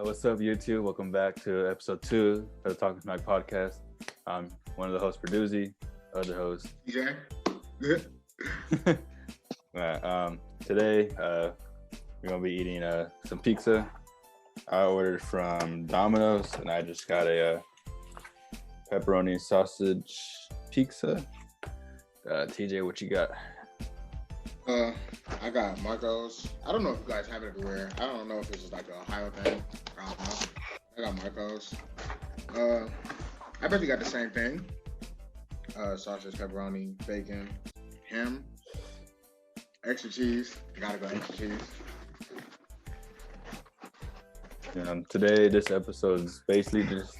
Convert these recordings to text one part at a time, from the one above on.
What's up, YouTube? Welcome back to episode 2 of the Talking Smack podcast. I'm one of the hosts, Produzi, other host. DJ. Today, we're gonna be eating some pizza. I ordered from Domino's, and I just got a pepperoni sausage pizza. TJ, what you got? I got Marco's. I don't know if you guys have it everywhere. I don't know if it's just like a Ohio thing. I don't know. I got Marco's. I bet you got the same thing. Sausage, pepperoni, bacon, ham, extra cheese. I gotta go extra cheese. Today, this episode is basically just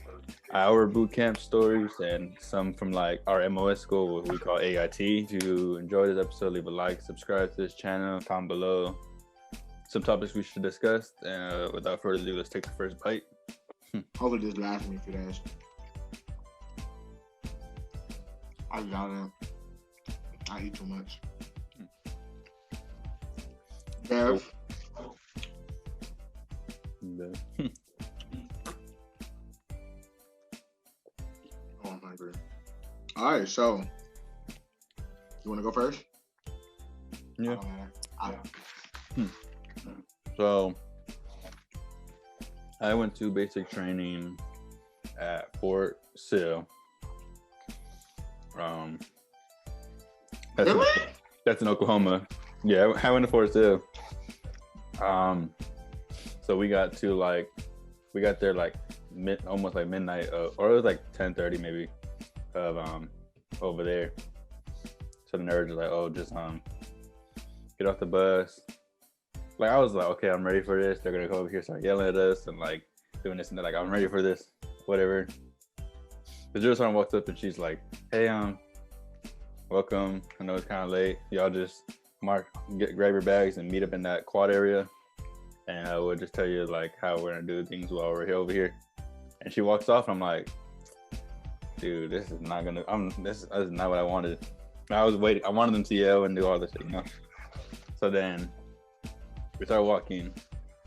our bootcamp stories and some from like our MOS school, what we call AIT. If you enjoyed this episode, leave a like, subscribe to this channel, comment below some topics we should discuss. And without further ado, let's take the first bite. Hopefully this lasts me for that. I got it. I eat too much. Bev. Oh, I'm hungry. All right, so you want to go first? Yeah. I So I went to basic training at Fort Sill. Really? That's in Oklahoma. Yeah, I went to Fort Sill. So we got there like almost like midnight, or it was like 10:30 maybe of over there. So the nerds were like, "Oh, just get off the bus." Like I was like, "Okay, I'm ready for this." They're gonna come over here, start yelling at us and like doing this and that. Like I'm ready for this, whatever. The drill sergeant walks up and she's like, "Hey, welcome. I know it's kind of late. Y'all just grab your bags and meet up in that quad area, and I will just tell you like how we're gonna do things while we're over here." And she walks off. And I'm like, "Dude, this is not gonna. This is not what I wanted." I was waiting. I wanted them to yell and do all this shit, you know. So then we start walking.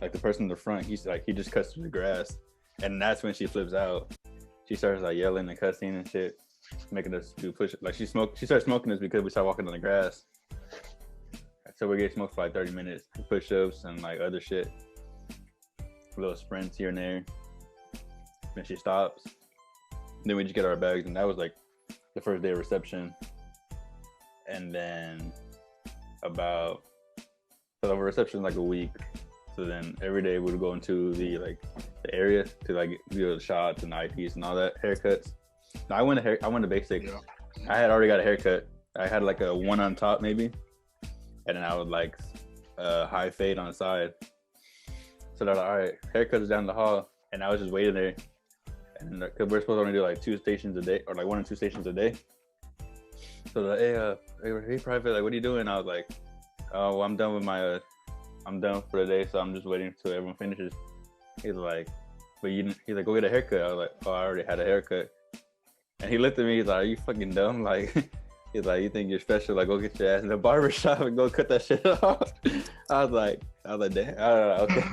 Like the person in the front, he just cuts through the grass, and that's when she flips out. She starts like yelling and cussing and shit, making us do push. Like she started smoking us because we started walking on the grass. So we get smoked for like 30 minutes, push-ups and like other shit, little sprints here and there. Then she stops. Then we just get our bags, and that was like the first day of reception. And then so reception like a week. So then every day we would go into the area to like do the shots and IPs and all that, haircuts. No, I went to basic. Yeah. I had already got a haircut. I had like a one on top maybe, and then I would like high fade on the side. So they're like, "All right, haircuts down the hall," and I was just waiting there. And because we're supposed to only do like 2 stations a day, or like 1 or 2 stations a day. So they're like, hey, private, like, what are you doing? I was like, "Oh, well, I'm done for the day, so I'm just waiting until everyone finishes." He's like, he's like, "Go get a haircut." I was like, "Oh, I already had a haircut." And he looked at me, he's like, "Are you fucking dumb?" Like, he's like, "You think you're special? Like, go get your ass in the barber shop and go cut that shit off." I was like, "Damn, I don't know, okay."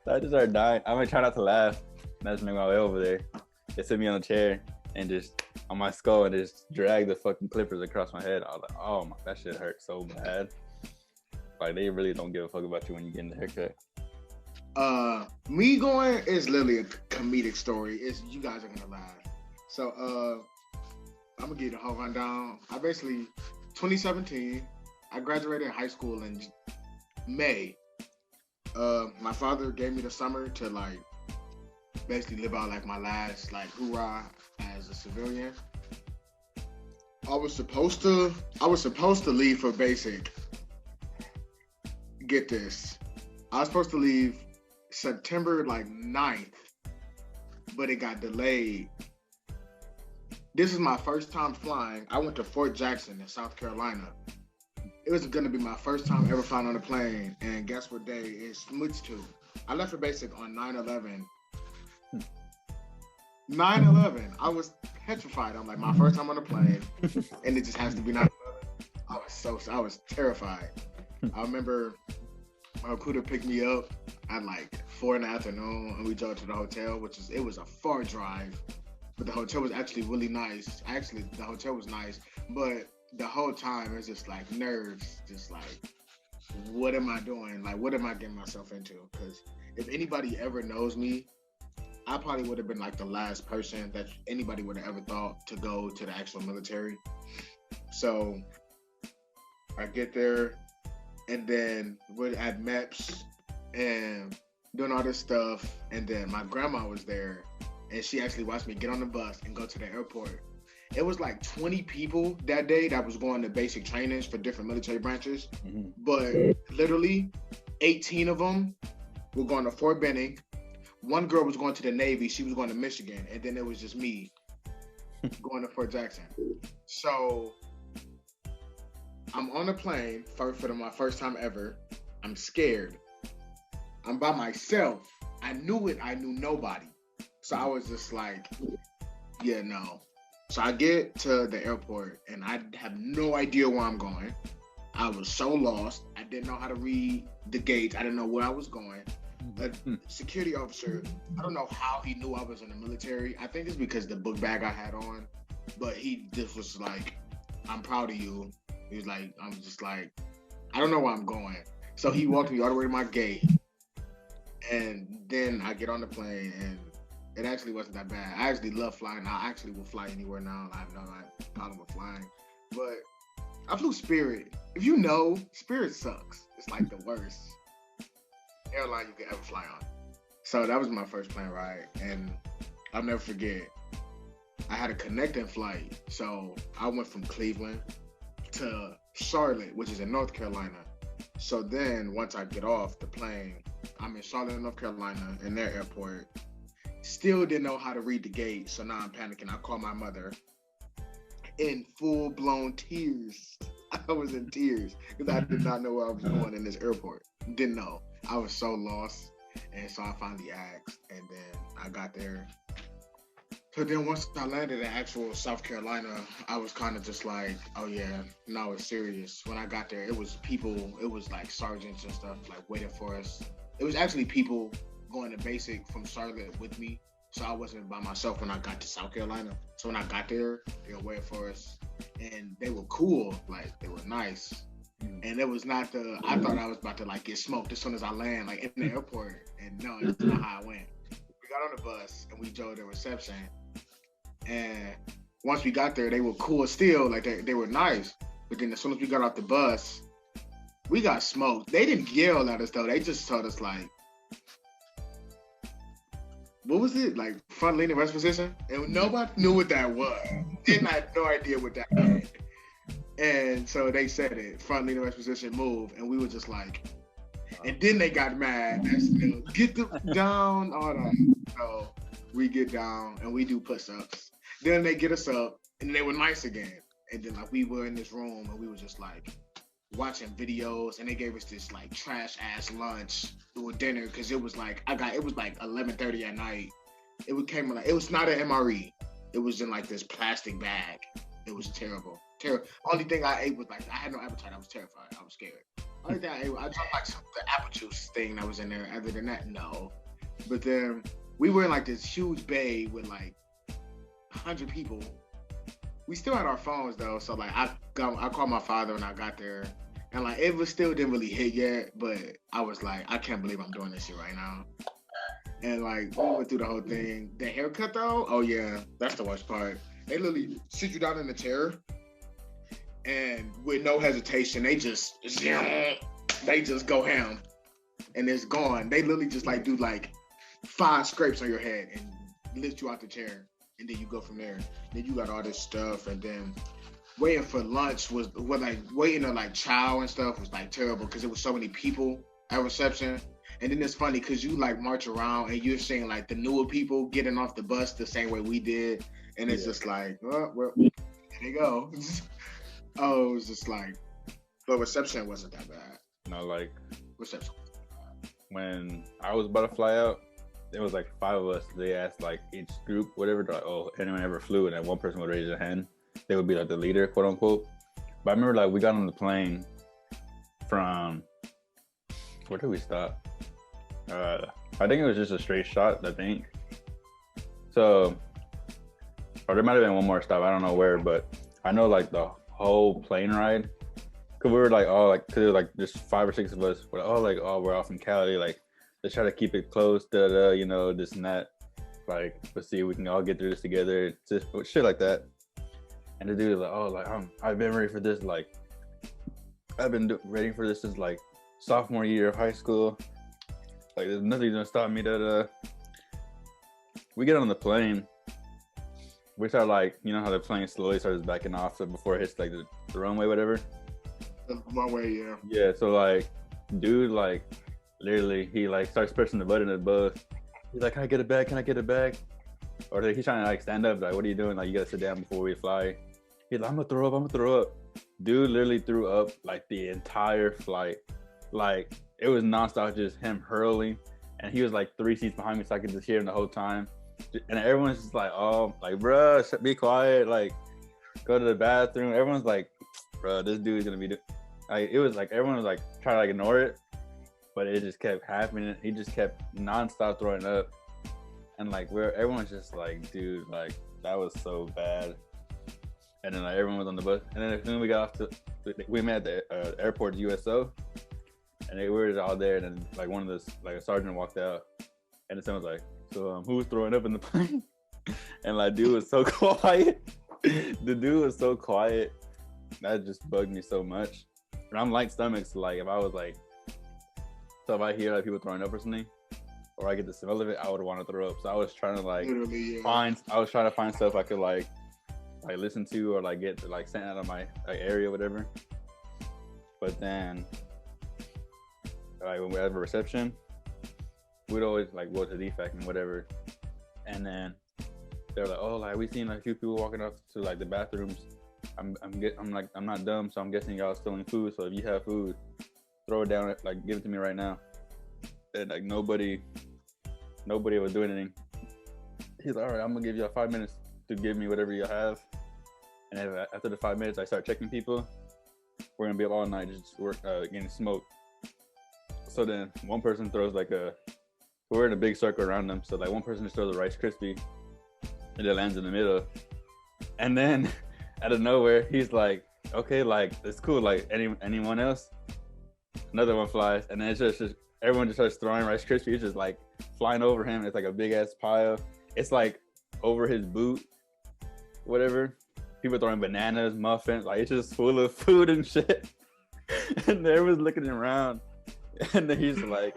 So I just started dying. I'm gonna try not to laugh. And I just made my way over there. They sit me on a chair and just on my skull and just drag the fucking clippers across my head. I was like, "Oh my, that shit hurt so bad." Like they really don't give a fuck about you when you get in the haircut. Me going is literally a comedic story. You guys are gonna laugh. So I'm gonna give you the whole rundown. 2017, I graduated high school in May. My father gave me the summer to like basically live out like my last like hoorah as a civilian. I was supposed to leave for basic. Get this. I was supposed to leave September like 9th, but it got delayed. This is my first time flying. I went to Fort Jackson in South Carolina. It was gonna be my first time ever flying on a plane, and guess what day it's switched to? I left for basic on 9/11. 9/11. I was petrified. I'm like, my first time on a plane, and it just has to be 9/11. I was terrified. I remember My recruiter picked me up at like 4 in the afternoon, and we drove to the hotel, it was a far drive, but the hotel was actually really nice. Actually, the hotel was nice, but the whole time it's just like nerves, just like, what am I doing? Like, what am I getting myself into? Because if anybody ever knows me, I probably would have been like the last person that anybody would have ever thought to go to the actual military. So I get there, and then we're at MEPS and doing all this stuff. And then my grandma was there, and she actually watched me get on the bus and go to the airport. It was like 20 people that day that was going to basic trainings for different military branches. Mm-hmm. But literally 18 of them were going to Fort Benning. One girl was going to the Navy. She was going to Michigan. And then it was just me going to Fort Jackson. So I'm on a plane for my first time ever. I'm scared. I'm by myself. I knew it. I knew nobody. So I was just like, yeah, no. So I get to the airport, and I have no idea where I'm going. I was so lost. I didn't know how to read the gates. I didn't know where I was going. A security officer, I don't know how he knew I was in the military. I think it's because the book bag I had on. But he just was like, I'm proud of you. He was like, I'm just like, I don't know where I'm going. So he walked me all the way to my gate. And then I get on the plane, and it actually wasn't that bad. I actually love flying. I actually will fly anywhere now. I have no problem with flying. But I flew Spirit. If you know, Spirit sucks. It's like the worst airline you could ever fly on. So that was my first plane ride. And I'll never forget, I had a connecting flight. So I went from Cleveland to Charlotte, which is in North Carolina. So then once I get off the plane, I'm in Charlotte, North Carolina, in their airport. Still didn't know how to read the gate, so now I'm panicking. I call my mother in full-blown tears. I was in tears because I did not know where I was going in this airport. Didn't know. I was so lost. And so I finally asked, and then I got there. So then once I landed in actual South Carolina, I was kind of just like, oh yeah, now it's serious. When I got there, it was people, it was like sergeants and stuff like waiting for us. It was actually people going to basic from Charlotte with me. So I wasn't by myself when I got to South Carolina. So when I got there, they were waiting for us. And they were cool, like they were nice. And it was not I thought I was about to like get smoked as soon as I land, like in the airport. And no, that's not how I went. We got on the bus and we drove to reception. And once we got there, they were cool still, like they were nice. But then as soon as we got off the bus, we got smoked. They didn't yell at us though. They just told us like, what was it? Like front leaning rest position? And nobody knew what that was. Didn't have no idea what that meant. And so they said it, front leaning rest position, move. And we were just like, and then they got mad. That's, get them down, all that. So we get down and we do push-ups. Then they get us up and they were nice again. And then like we were in this room and we were just like watching videos, and they gave us this like trash ass lunch or dinner because it was like it was like 11:30 at night. It was not an MRE. It was in like this plastic bag. It was terrible. Only thing I ate was like I had no appetite. I was terrified. I was scared. Only thing I ate, I drank like the apple juice thing that was in there. Other than that, no. But then we were in like this huge bay with like 100 people. We still had our phones though, so like I called my father when I got there, and like it was still didn't really hit yet, but I was like, I can't believe I'm doing this shit right now. And like we went through the whole thing. The haircut though, oh yeah, that's the worst part. They literally sit you down in the chair, and with no hesitation, they just go ham, and it's gone. They literally just like do like 5 scrapes on your head and lift you out the chair. And then you go from there. Then you got all this stuff, and then waiting for lunch was like waiting to like chow and stuff was like terrible because there was so many people at reception. And then it's funny because you like march around and you're seeing like the newer people getting off the bus the same way we did, and it's just like, well, there they go. Oh, it was just like, but reception wasn't that bad. No, like reception. When I was about to fly out, there was like 5 of us. They asked like each group, whatever, like, oh, anyone ever flew? And then one person would raise their hand. They would be like the leader, quote unquote. But I remember like we got on the plane from Where did we stop? I think it was just a straight shot, I think. So, or there might have been one more stop. I don't know where, but I know like the whole plane ride. Cause we were like, oh, like, cause it was like just 5 or 6 of us. We're like, oh, like, oh, we're off in Cali. Like, let's try to keep it close, you know, this and that. Like, let's see if we can all get through this together. Just shit like that. And the dude is like, oh, like, I've been ready for this. Like, I've been ready for this since like sophomore year of high school. Like, there's nothing gonna stop me. We get on the plane. We start like, you know how the plane slowly starts backing off so before it hits like the runway, whatever. The runway, yeah. Yeah, so like, dude, like, literally, he like starts pressing the button above. He's like, can I get it back? Can I get it back? Or like, he's trying to like stand up. Like, what are you doing? Like, you gotta sit down before we fly. He's like, I'm gonna throw up. I'm gonna throw up. Dude literally threw up like the entire flight. Like, it was nonstop, just him hurling. And he was like 3 seats behind me, so I could just hear him the whole time. And everyone's just like, oh, like, bruh, be quiet. Like, go to the bathroom. Everyone's like, bruh, this dude's gonna be. Like, it was like everyone was like trying to like ignore it, but it just kept happening. He just kept nonstop throwing up, and like everyone's just like, dude, like that was so bad. And then like everyone was on the bus, and then as soon as we got off we met at the airport USO, and we were all there. And then like one of the like a sergeant walked out, and then someone was like, so who was throwing up in the plane? And like dude was so quiet. The dude was so quiet. That just bugged me so much. And I'm light stomach, so like if I was like, so if I hear like people throwing up or something, or I get the smell of it, I would want to throw up. So I was trying to like I was trying to find stuff I could like listen to or like get like sent out of my like, area or whatever. But then like when we have a reception, we'd always like go to defect and whatever. And then they're like, oh, like we seen like, a few people walking up to like the bathrooms. I'm like, I'm not dumb, so I'm guessing y'all stealing food. So if you have food, throw it down, like give it to me right now. And like nobody was doing anything. He's like, all right, I'm gonna give y'all 5 minutes to give me whatever you have. And if, after the 5 minutes, I start checking people. We're gonna be up all night just getting smoked. So then one person throws like we're in a big circle around them. So like one person just throws a Rice Krispie, and it lands in the middle. And then out of nowhere, he's like, okay, like, it's cool. Like, anyone else? Another one flies. And then it's just everyone just starts throwing Rice Krispies. It's just, like, flying over him. It's, like, a big-ass pile. It's, like, over his boot, whatever. People throwing bananas, muffins. Like, it's just full of food and shit. And everyone's looking around. And then he's like,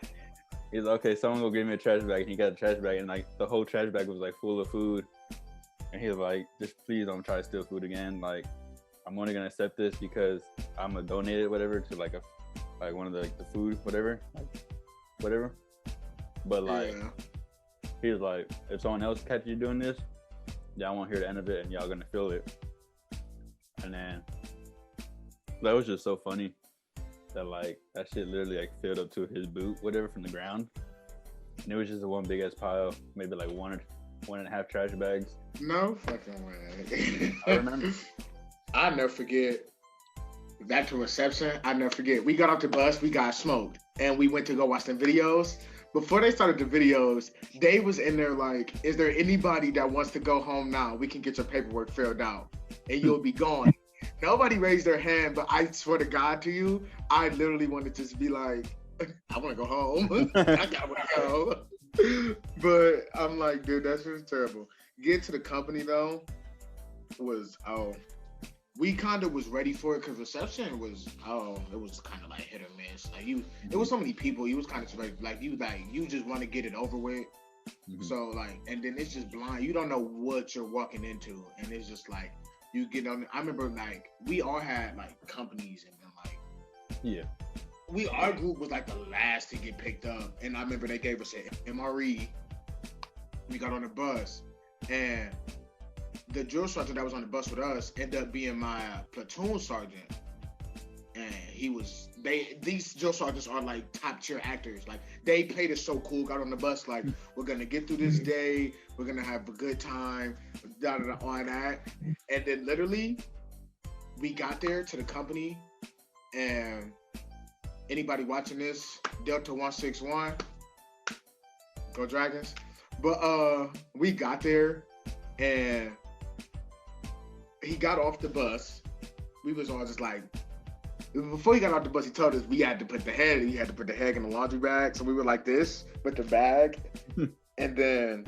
okay, someone go give me a trash bag. And he got a trash bag. And, like, the whole trash bag was, like, full of food. And he was like, just please don't try to steal food again. Like, I'm only gonna accept this because I'm gonna donate it, whatever, to like one of the food, whatever, like, whatever. But like, he was like, if someone else catches you doing this, yeah, I won't hear the end of it, and y'all gonna feel it. And then that was just so funny that like that shit literally like filled up to his boot, whatever, from the ground, and it was just a one big ass pile, maybe like 1.5 trash bags. No fucking way. I remember. I'll never forget. Back to reception, I'll never forget. We got off the bus, we got smoked, and we went to go watch some videos. Before they started the videos, Dave was in there like, is there anybody that wants to go home now? We can get your paperwork filled out, and you'll be gone. Nobody raised their hand, but I swear to God to you, I literally wanted to just be like, I want to go home. I gotta go. But I'm like, dude, that's just terrible. Get to the company though we kind of was ready for it because reception was it was kind of like hit or miss. Like it was so many people. You was kind of like you just want to get it over with. Mm-hmm. So like, and then it's just blind. You don't know what you're walking into, and it's just like you get on. I remember like we all had like companies, and then like our group was like the last to get picked up, and I remember they gave us an MRE. We got on the bus, and the drill sergeant that was on the bus with us ended up being my platoon sergeant. And these drill sergeants are like top tier actors. Like they played us so cool, got on the bus, like, we're gonna get through this day, we're gonna have a good time, all that. And then literally we got there to the company, and Anybody watching this, Delta 161, go Dragons. But we got there and he got off the bus. We was all just like, before he got off the bus, he told us we had to put the head in the laundry bag. So we were like this with the bag. And then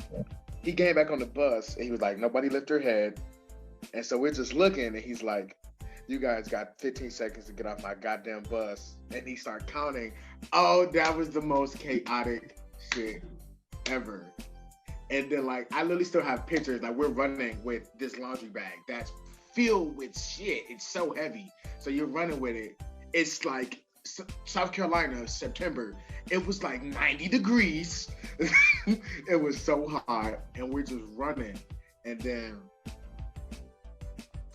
he came back on the bus and he was like, nobody lift their head. And so we're just looking and he's like, you guys got 15 seconds to get off my goddamn bus. And he started counting. Oh, that was the most chaotic shit ever. And then like, I literally still have pictures. Like we're running with this laundry bag that's filled with shit. It's so heavy. So you're running with it. It's like South Carolina, September. It was like 90 degrees. It was so hot. And we're just running. And then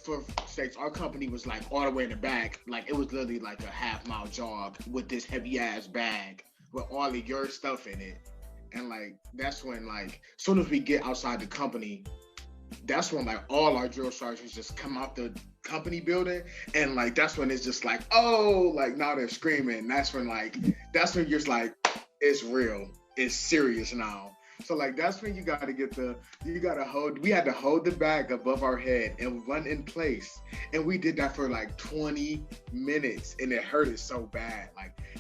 for sakes, our company was like all the way in the back. Like it was literally like a half-mile jog with this heavy ass bag with all of your stuff in it. And like that's when like as soon as we get outside the company, that's when like all our drill sergeants just come out the company building, and like that's when it's just like, oh, like now they're screaming. That's when you're just like, it's real, it's serious now. So like that's when we had to hold the bag above our head and run in place. And we did that for like 20 minutes and it hurted so bad.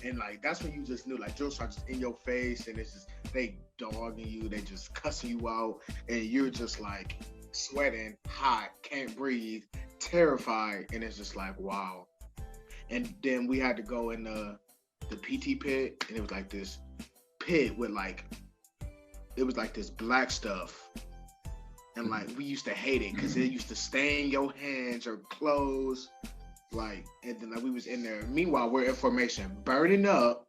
And that's when you just knew like drill sergeants in your face and it's just, they dogging you, they just cussing you out and you're just like sweating, hot, can't breathe, terrified. And it's just like, wow. And then we had to go in the PT pit and it was like this pit with like, it was like this black stuff. And like, we used to hate it because it used to stain your hands or clothes. Like, and then like we was in there. Meanwhile, we're in formation, burning up.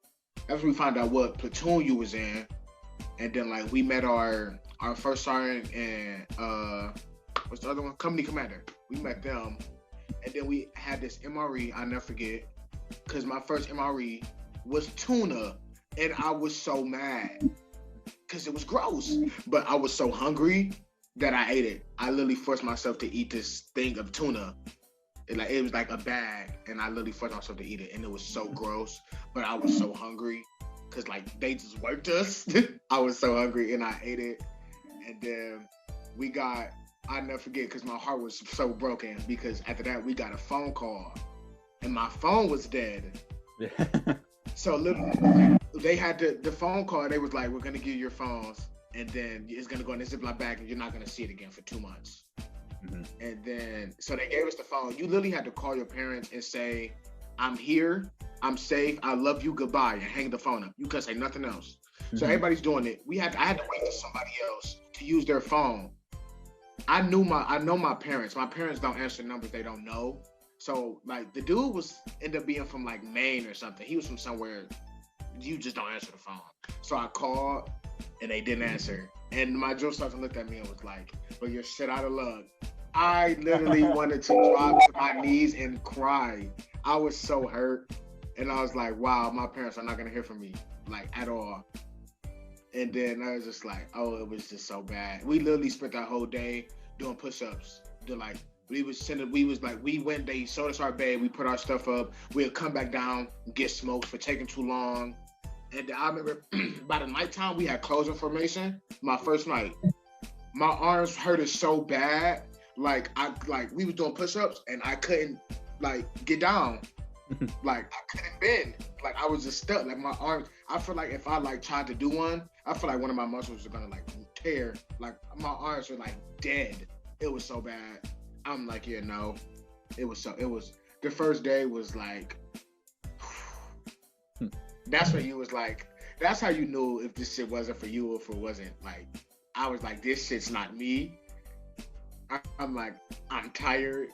After we found out what platoon you was in. And then like we met our first sergeant and what's the other one? Company commander. We met them. And then we had this MRE, I'll never forget. Cause my first MRE was tuna. And I was so mad. Cause it was gross. But I was so hungry that I ate it. I literally forced myself to eat this thing of tuna. It was like a bag, and I literally forced myself to eat it, and it was so gross. But I was so hungry, cause like they just worked us. I was so hungry, and I ate it. And then I'll never forget, cause my heart was so broken. Because after that, we got a phone call, and my phone was dead. Yeah. So literally, they had the phone call. They was like, "We're gonna give you your phones, and then it's gonna go in the Ziploc bag, and you're not gonna see it again for 2 months." Mm-hmm. And then, so they gave us the phone. You literally had to call your parents and say, "I'm here, I'm safe, I love you, goodbye," and hang the phone up. You couldn't say nothing else. Mm-hmm. So everybody's doing it. I had to wait for somebody else to use their phone. I know my parents. My parents don't answer numbers they don't know. So like the dude ended up being from like Maine or something. He was from somewhere. You just don't answer the phone. So I called and they didn't answer. And my drill sergeant looked at me and was like, "But you're shit out of luck." I literally wanted to drop to my knees and cry. I was so hurt. And I was like, wow, my parents are not going to hear from me, like, at all. And then I was just like, oh, it was just so bad. We literally spent that whole day doing push-ups. We went, they showed us our bed, we put our stuff up, we'd come back down, get smoked for taking too long. And I remember by the nighttime, we had closing formation. My first night, my arms hurted so bad. We was doing push-ups and I couldn't get down. I couldn't bend. I was just stuck. My arms, I feel like if I tried to do one, I feel like one of my muscles was gonna tear. My arms were dead. It was so bad. I'm like, yeah, no. The first day was that's when you was that's how you knew if this shit wasn't for you or if it wasn't. I was like, this shit's not me. I'm tired.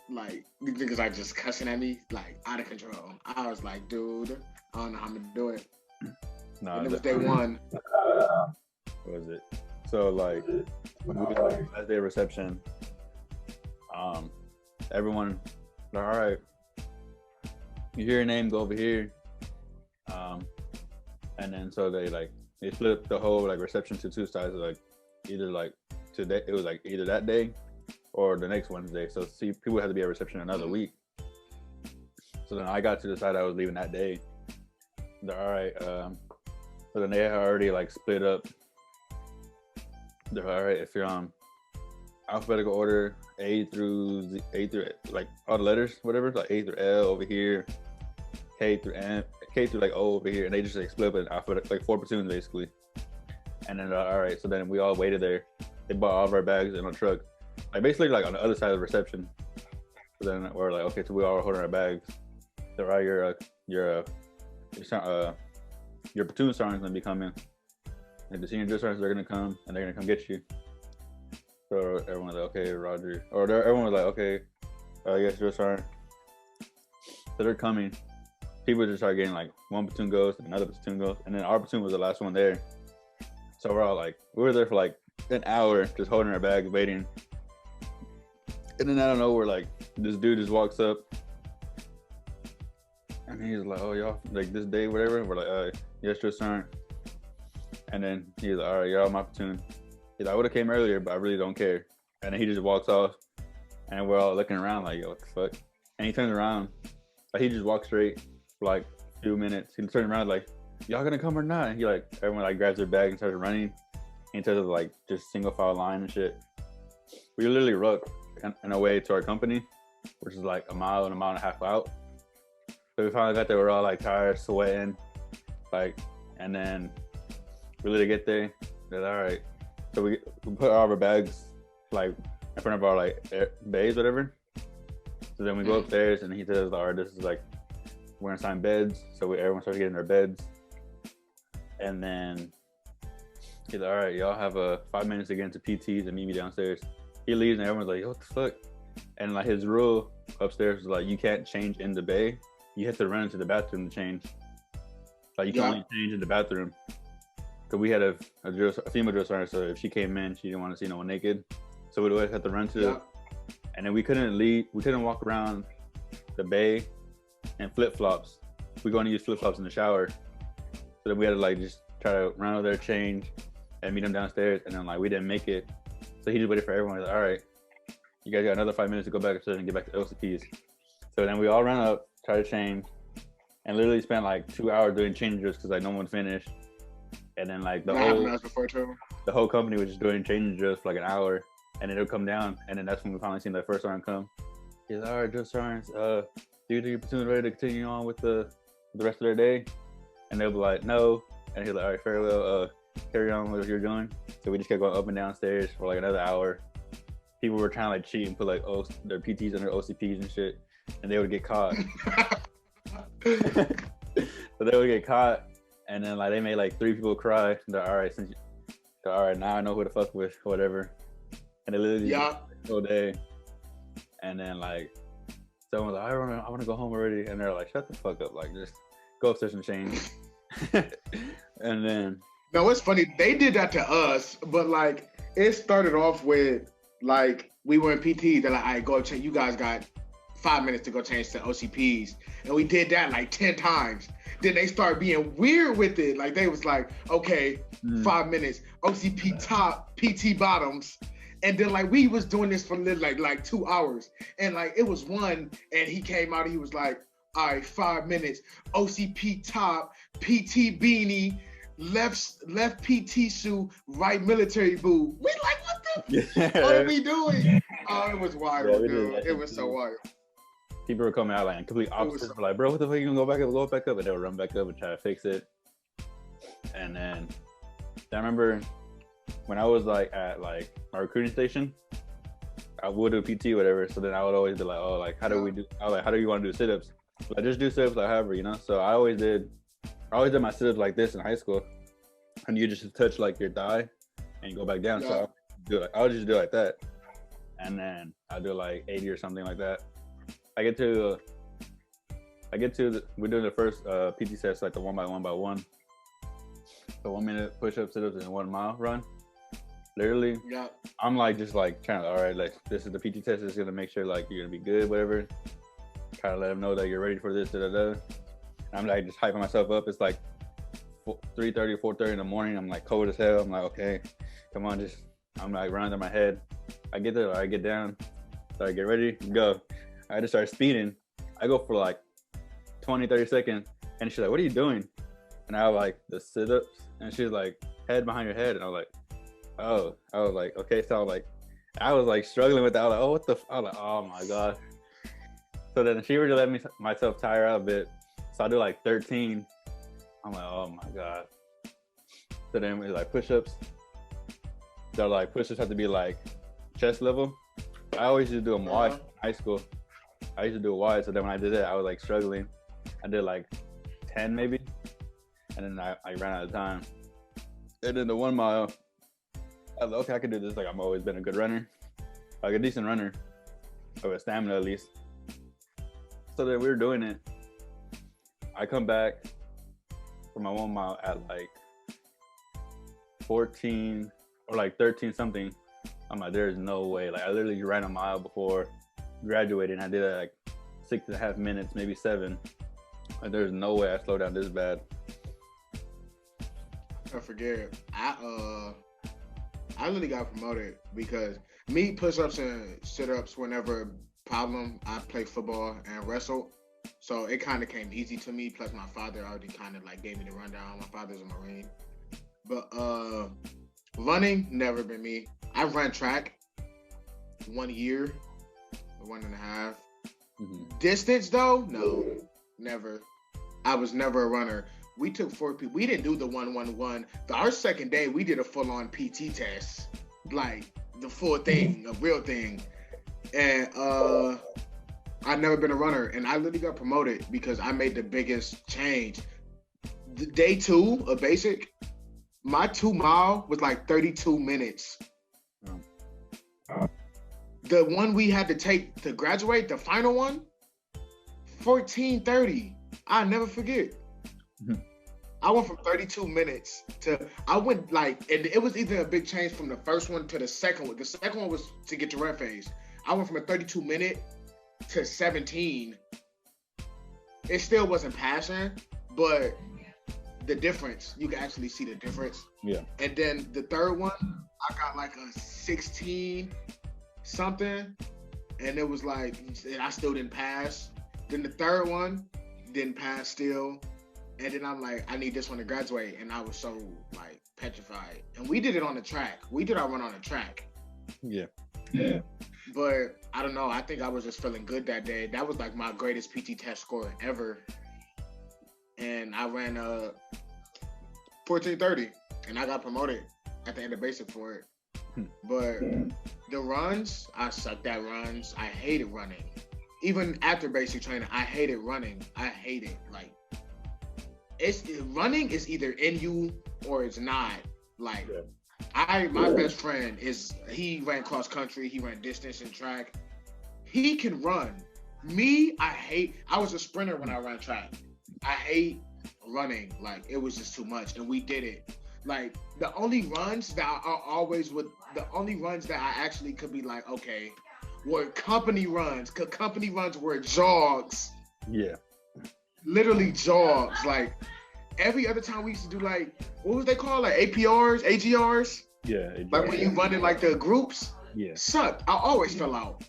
These niggas are just cussing at me, out of control. I was like, dude, I don't know how I'm gonna do it. No, and it was day one. What was it? So when we was last day of reception, everyone, all right, you hear your name, go over here. And then so they split up the whole reception to two sides. Either today, it was either that day or the next Wednesday. So people had to be at reception another week. So then I got to decide I was leaving that day. they're all right. So then they had already like split up. They're all right if you're on alphabetical order, A through Z, A through like all the letters, whatever, like A through L over here, K through M, K through like O over here, and they just like split up in alphabet, like 4 platoons basically. And then all right, so then we all waited there. They bought all of our bags in a truck, like basically like on the other side of the reception. So then we're like, okay, so we all holding our bags. So right, your platoon sergeant's gonna be coming. Like the senior drill sergeants, they're gonna come and they're gonna come get you. So everyone was like, okay, Roger. Or everyone was like, okay, yes, drill sergeant. So they're coming. People just start getting like one platoon goes, another platoon goes, and then our platoon was the last one there. So we're all like, we were there for like an hour just holding our bags, waiting. And then I don't know, we're like, this dude just walks up. And he's like, oh, y'all, like this day, whatever. We're like, yes, drill sergeant. And then he's like, all right, y'all my platoon. He's like, I would have came earlier, but I really don't care. And then he just walks off. And we're all looking around like, yo, what the fuck? And he turns around. Like, he just walks straight for like a few minutes. He turns around like, y'all gonna come or not? And he like, everyone like grabs their bag and starts running into the like just single file line and shit. We literally rucked in a way to our company, which is like a mile and a half out. So we finally got there. We're all like tired, sweating, like, and then we literally get there. They're all right. So we put all of our bags like in front of our like bays, whatever. So then we go upstairs and he says, all right, this is like, we're gonna assign beds. So everyone starts getting their beds. And then he's like, all right, y'all have 5 minutes to get into PTs and meet me downstairs. He leaves and everyone's like, yo, what the fuck? And like his rule upstairs is like, you can't change in the bay. You have to run into the bathroom to change. Like you can only change in the bathroom. Cause we had a female drill sergeant, so if she came in, she didn't want to see no one naked. So we'd always have to run to and then we couldn't walk around the bay in flip-flops. We're going to use flip-flops in the shower. So then we had to like just try to run over there, change, and meet him downstairs. And then like we didn't make it. So he just waited for everyone. He's like, all right, you guys got another 5 minutes to go back upstairs and get back to LCPs. So then we all ran up, tried to change, and literally spent like 2 hours doing changes because like no one finished. And then like the whole company was just doing changes for like an hour, and then it'll come down, and then that's when we finally seen that first sergeant come. He's like, all right, drill sergeants, do you think your platoon ready to continue on with the rest of their day? And they'll be like, no. And he's like, all right, farewell, carry on with what you're doing. So we just kept going up and down stairs for like another hour. People were trying to like cheat and put like their PTs under OCPs and shit, and they would get caught. So they would get caught, and then like they made like 3 people cry. They're all right, all right, now I know who to fuck with, whatever. And they literally the whole day. And then like someone was like, I want to go home already, and they're like, shut the fuck up, like just go upstairs and change. And then no, it's funny, they did that to us, but like it started off with like we were in PT. They're like, all right, go change. You guys got 5 minutes to go change to OCPs, and we did that like 10 times. Then they started being weird with it. Like they was like, okay, 5 minutes, OCP top, PT bottoms. And then like we was doing this for like 2 hours. And like it was one, and he came out, he was like, all right, 5 minutes, OCP top, PT beanie, left PT shoe, right military boot. We like, what are we doing? Oh, it was wild, dude. It was so wild. People were coming out like in complete opposites. We're like, bro, what the fuck, you gonna go back up? And they would run back up and try to fix it. And then I remember when I was like at like my recruiting station, I would do PT, whatever. So then I would always be like, oh, like how do you want to do sit-ups? Like just do sit-ups, like however, you know. So I always did my sit-ups like this in high school, and you just touch like your thigh and you go back down. So I would just do it like that, and then I'll do like 80 or something like that. We're doing the first PT sets, like the 1 by 1 by 1, the 1 minute push-up, sit-ups, and 1 mile run. Literally, I'm like just like trying to, all right, like this is the PT test. It's gonna make sure like you're gonna be good, whatever. Try to let them know that you're ready for this, And I'm like just hyping myself up. It's like 3:30 or 4:30 in the morning. I'm like cold as hell. I'm like, okay, come on, I'm like running through my head. I get there, I get down, so I get ready, go. I just start speeding. I go for like 20, 30 seconds, and she's like, what are you doing? and I like the sit-ups, and she's like, head behind your head, and I was like, oh, I was like, okay, so I was like struggling with that. I was like, oh, what the? I was like, oh my god. So then she really let myself tire out a bit. So I do like 13. I'm like, oh my god. So then we like push-ups. So like push-ups have to be like chest level. I always used to do them wide in high school. I used to do it wide. So then when I did it, I was like struggling. I did like 10 maybe. And then I ran out of time. And then the 1 mile, I was like, okay, I can do this. Like I've always been a good runner. Like a decent runner. Or a stamina at least. So then we were doing it. I come back for my 1 mile at like 14 or like 13 something. I'm like, there's no way. Like I literally ran a mile before graduating. I did it like 6.5 minutes, maybe 7. Like there's no way I slowed down this bad. I forget. I literally got promoted because me push-ups and sit-ups were never a problem. I played football and wrestled, so it kind of came easy to me. Plus, my father already kind of like gave me the rundown. My father's a Marine, but running never been me. I ran track 1 year, 1.5. Mm-hmm. Distance though, no, never. I was never a runner. We took 4 people. We didn't do the 1-1-1. Our second day, we did a full-on PT test, like the full thing, a real thing. And I've never been a runner, and I literally got promoted because I made the biggest change. The day 2 of basic, my 2 mile was like 32 minutes. The one we had to take to graduate, the final one, 14:30. I'll never forget. I went from 32 minutes to, I went like, and it was either a big change from the first one to the second one. The second one was to get to run phase. I went from a 32 minute to 17. It still wasn't passion, but the difference, you can actually see the difference. Yeah. And then the third one, I got like a 16 something, and it was like, and I still didn't pass. Then the third one, didn't pass still. And then I'm like, I need this one to graduate. And I was so like petrified. And we did it on the track. We did our run on the track. Yeah. But I don't know. I think I was just feeling good that day. That was like my greatest PT test score ever. And I ran 14:30, and I got promoted at the end of basic for it. But the runs, I sucked at runs. I hated running. Even after basic training, I hated running. I hate it. Like, running is either in you or it's not. Like, my best friend he ran cross country, he ran distance and track. He can run. Me, I was a sprinter when I ran track. I hate running. Like, it was just too much, and we did it. Like, the only runs that I actually could be like, okay, were company runs. Cause company runs were jogs. Yeah. Literally jogs. Like, every other time we used to do like, what was they called? Like APRs, AGRs? Yeah. Like when you run in like the groups? Yeah. Sucked. I always fell out.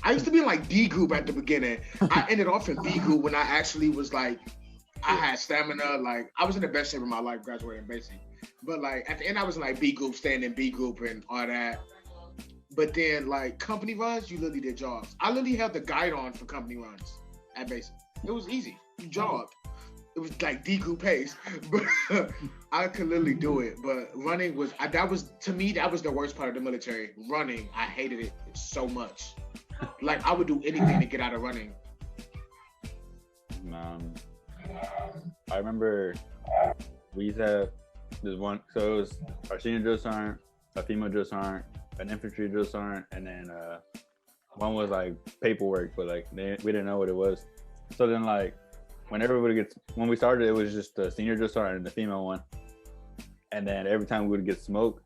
I used to be in like D group at the beginning. I ended off in B group when I actually was like, I had stamina. Like, I was in the best shape of my life graduating basic. But like at the end I was in like B group, staying in B group and all that. But then like company runs, you literally did jogs. I literally had the guide on for company runs at basic. It was easy. You jogged. It was like D group pace, but I could literally do it. But running that was the worst part of the military. Running, I hated it so much. Like, I would do anything to get out of running. I remember we used to have this one, so it was our senior drill sergeant, a female drill sergeant, an infantry drill sergeant, and then one was like paperwork, but like we didn't know what it was. So then like when we started, it was just the senior drill sergeant and the female one. And then every time we would get smoke,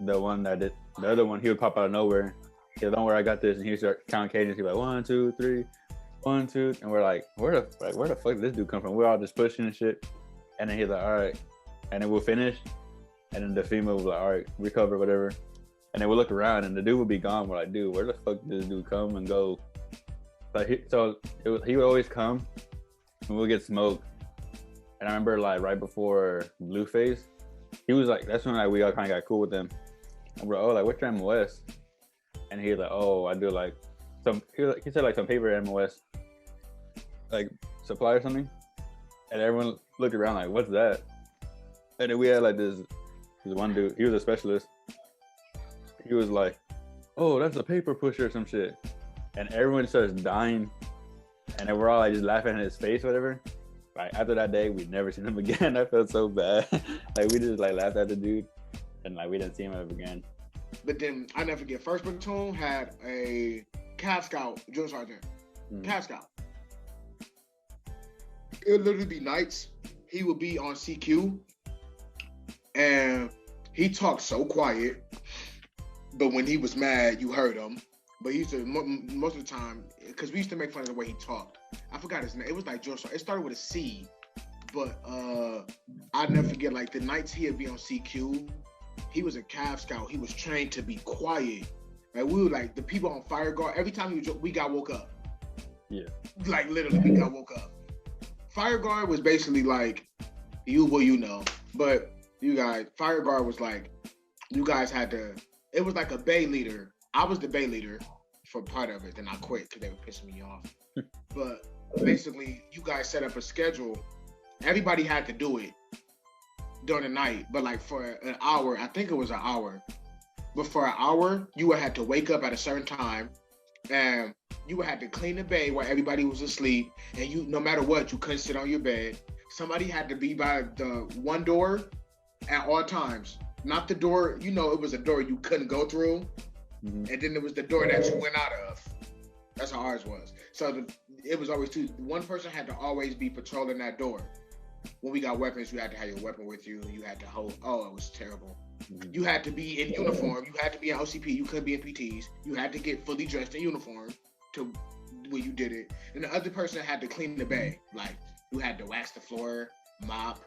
the other one, he would pop out of nowhere. He said, don't worry, I got this. And he'd start counting cages. He'd be like, 1, 2, 3, 1, 2. And we're like, where the fuck did this dude come from? We're all just pushing and shit. And then he's like, all right. And then we'll finish. And then the female was like, all right, recover, whatever. And then we'll look around and the dude would be gone. We're like, dude, where the fuck did this dude come and go? Like, he would always come and we'll get smoked. And I remember like right before Blueface, he was like, that's when like we all kind of got cool with him. And we're like, what's your MOS? And he's like, oh, I do like some. He said like some paper MOS, like supply or something. And everyone looked around like, what's that? And then we had like this one dude. He was a specialist. He was like, oh, that's a paper pusher or some shit. And everyone starts dying. And then we're all like just laughing at his face, whatever. Like after that day, we never seen him again. I felt so bad. Like we just like laughed at the dude, and like we didn't see him ever again. But then I never forget. First platoon had a Cav Scout drill sergeant. Cav Scout. It would literally be nights. He would be on CQ, and he talked so quiet. But when he was mad, you heard him. But he used to most of the time, because we used to make fun of the way he talked. I forgot his name. It was like drill sergeant. It started with a C, but I'd never forget. Like the nights he would be on CQ, he was a Cav Scout. He was trained to be quiet. Like we were like the people on fire guard. Every time we got woke up. Yeah. Like literally, we got woke up. Fire guard was basically like you know, but you guys, fire guard was like you guys had to. It was like a bay leader. I was the bay leader for part of it. Then I quit because they were pissing me off. But basically, you guys set up a schedule. Everybody had to do it during the night, but like for an hour, I think it was an hour. But for an hour, you would have to wake up at a certain time, and you would have to clean the bay while everybody was asleep. And you, no matter what, you couldn't sit on your bed. Somebody had to be by the one door at all times. Not the door, you know, it was a door you couldn't go through. And then there was the door that you went out of. That's how ours was. So it was always two. One person had to always be patrolling that door. When we got weapons, you had to have your weapon with you. You had to hold. Oh, it was terrible. You had to be in uniform. You had to be in OCP. You couldn't be in PTs. You had to get fully dressed in uniform to when you did it. And the other person had to clean the bay. Like you had to wax the floor, mop,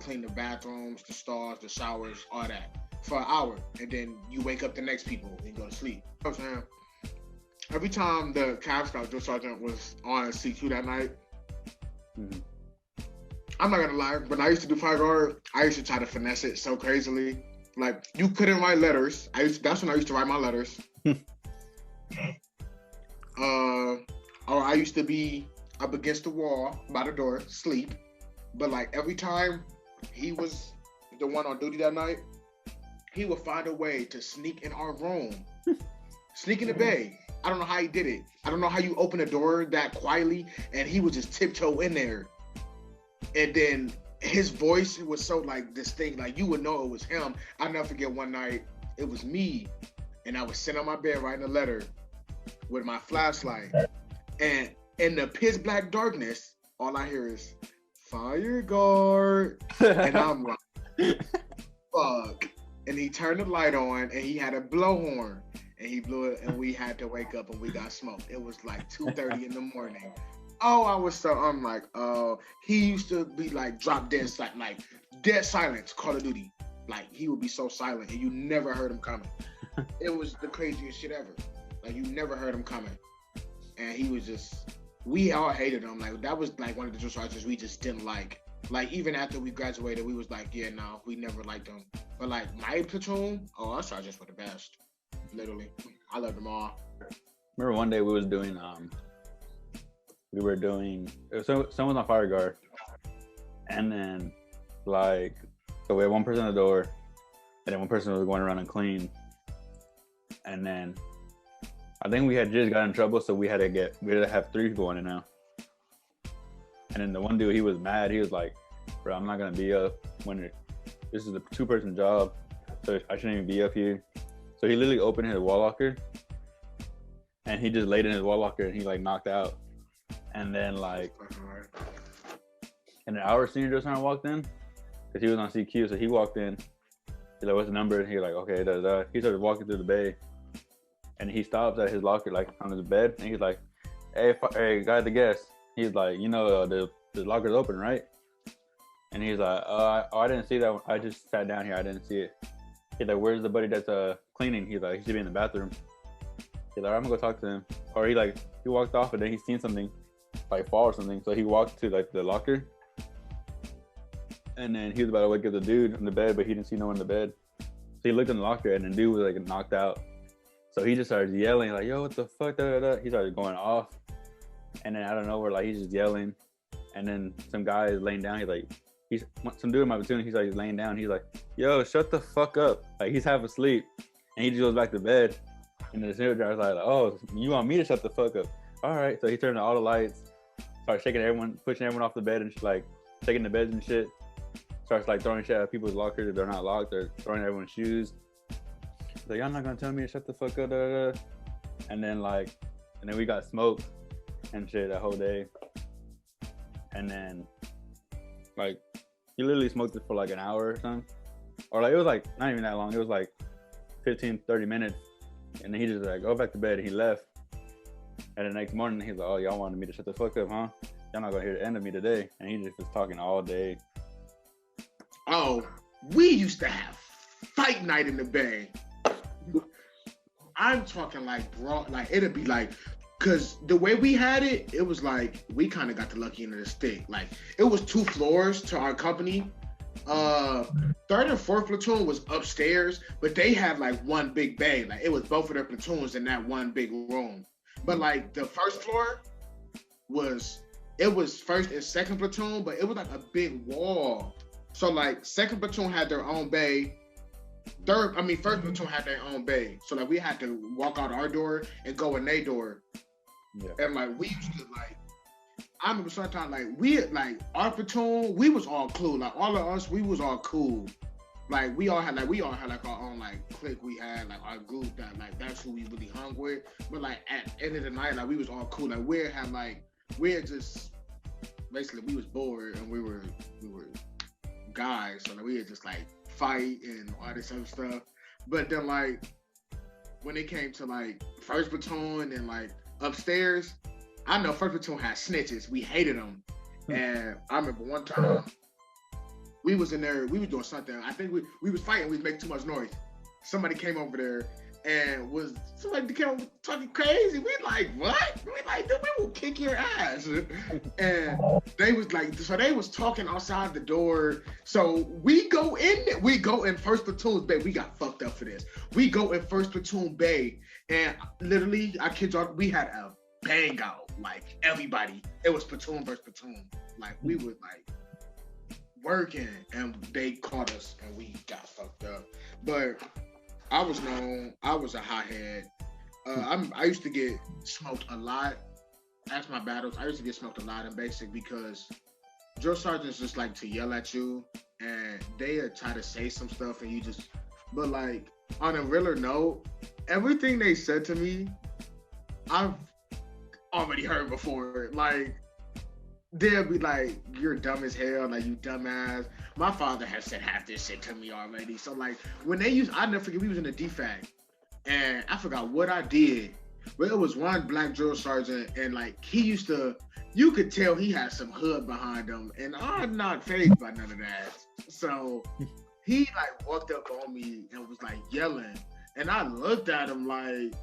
clean the bathrooms, the stalls, the showers, all that. For an hour, and then you wake up the next people and go to sleep. You know what I'm saying? Every time the Cav Scout drill sergeant was on CQ that night, I'm not gonna lie, when I used to do fire guard, I used to try to finesse it so crazily. Like you couldn't write letters. That's when I used to write my letters. Or I used to be up against the wall by the door, sleep. But like every time he was the one on duty that night, he would find a way to sneak in our room, sneak in the bay. I don't know how he did it. I don't know how you open a door that quietly, and he would just tiptoe in there. And then his voice was so like distinct, like you would know it was him. I'll never forget one night, it was me, and I was sitting on my bed writing a letter with my flashlight. And in the pitch black darkness, all I hear is, fire guard. And I'm like, fuck. And he turned the light on, and he had a blowhorn, and he blew it, and we had to wake up, and we got smoked. It was like 2:30 in the morning. Oh, I'm like, oh, he used to be like drop dead, like dead silence, Call of Duty. Like he would be so silent, and you never heard him coming. It was the craziest shit ever. Like you never heard him coming, and he was just. We all hated him. Like that was like one of the drill sergeants we just didn't like. Like even after we graduated, we was like, yeah, no, we never liked him. But like my platoon, our sergeants were the best. Literally, I loved them all. Remember one day we were doing someone's on fire guard, and then like so we had one person at the door, and then one person was going around and clean, and then I think we had just got in trouble, so we had to have 3 people in it now. And then the one dude, he was mad. He was like, bro, I'm not gonna be up when this is a 2-person job, so I shouldn't even be up here. So he literally opened his wall locker, and he just laid in his wall locker, and he like knocked out. And then like, and then our senior drill sergeant walked in, because he was on CQ, so he walked in. He's like, what's the number? And he's like, okay, da. He started walking through the bay, and he stops at his locker, like on his bed, and he's like, hey, guy at the guest. He's like, you know, the locker's open, right? And he's like, I didn't see that. I just sat down here. I didn't see it. He's like, where's the buddy that's cleaning? He's like, he should be in the bathroom. He's like, I'm gonna go talk to him. Or he walked off, and then he seen something like fall or something. So he walked to like the locker, And then he was about to wake up the dude in the bed, but he didn't see no one in the bed. So he looked in the locker, and the dude was like knocked out. So he just started yelling like, "Yo, what the fuck?" Da, da, da. He started going off, and then I don't know where like he's just yelling, and then some guy is laying down. He's some dude in my platoon. He's like laying down. He's like, "Yo, shut the fuck up!" Like he's half asleep, and he just goes back to bed. And then the senior driver's like, "Oh, you want me to shut the fuck up?" All right. So he turned on all the lights, started shaking everyone, pushing everyone off the bed, and like shaking the beds and shit. Starts like throwing shit at people's lockers if they're not locked. They're throwing everyone's shoes. He's like, "Y'all not gonna tell me to shut the fuck up." Da, da, da. And then we got smoked and shit that whole day. And then like he literally smoked it for like an hour or something. Or like it was like not even that long. It was like 15, 30 minutes. And then he just like go back to bed and he left. And the next morning he's like, "Oh, y'all wanted me to shut the fuck up, huh? Y'all not gonna hear the end of me today." And he just was talking all day. Oh, we used to have fight night in the Bay. I'm talking like, bro, like it'd be like, cause the way we had it, it was like we kind of got the lucky end of the stick. Like it was 2 floors to our company. 3rd and 4th platoon was upstairs, but they had like one big bay. Like it was both of their platoons in that one big room. But like the 1st floor was 1st and 2nd platoon, but it was like a big wall. So like 2nd platoon had their own bay. 1st platoon had their own bay. So like we had to walk out our door and go in their door. Yeah. And like we used to like, I remember sometimes like our platoon, we was all cool. Like all of us, we was all cool. Like we all had like our own like clique. We had like our group that like that's who we really hung with. But like at the end of the night, like we was all cool. Like we're just basically we was bored and we were guys, so like we had just like fight and all this other stuff. But then like when it came to like 1st platoon and like upstairs, I know 1st platoon had snitches. We hated them. And I remember one time we was in there, we was doing something. I think we was fighting, we was making too much noise. Somebody came over there and somebody came talking crazy. We like, what? We like, dude, we will kick your ass. And they was like, so they was talking outside the door. So we go in 1st platoon's bay. We got fucked up for this. We go in 1st platoon bay, and literally, I kid y'all, we had a bang out. Like everybody, it was platoon versus platoon. Like we was like working, and they caught us, and we got fucked up. But I was a hothead. I used to get smoked a lot. After my battles, I used to get smoked a lot in basic because drill sergeants just like to yell at you, and they try to say some stuff, and you just. But like on a realer note, everything they said to me, I've already heard before. Like they'll be like, "You're dumb as hell," like you dumbass. My father has said half this shit to me already. So like when I never forget, we was in a DFAC and I forgot what I did, but it was one black drill sergeant, and like you could tell he had some hood behind him, and I'm not fazed by none of that. So he like walked up on me and was like yelling, and I looked at him like,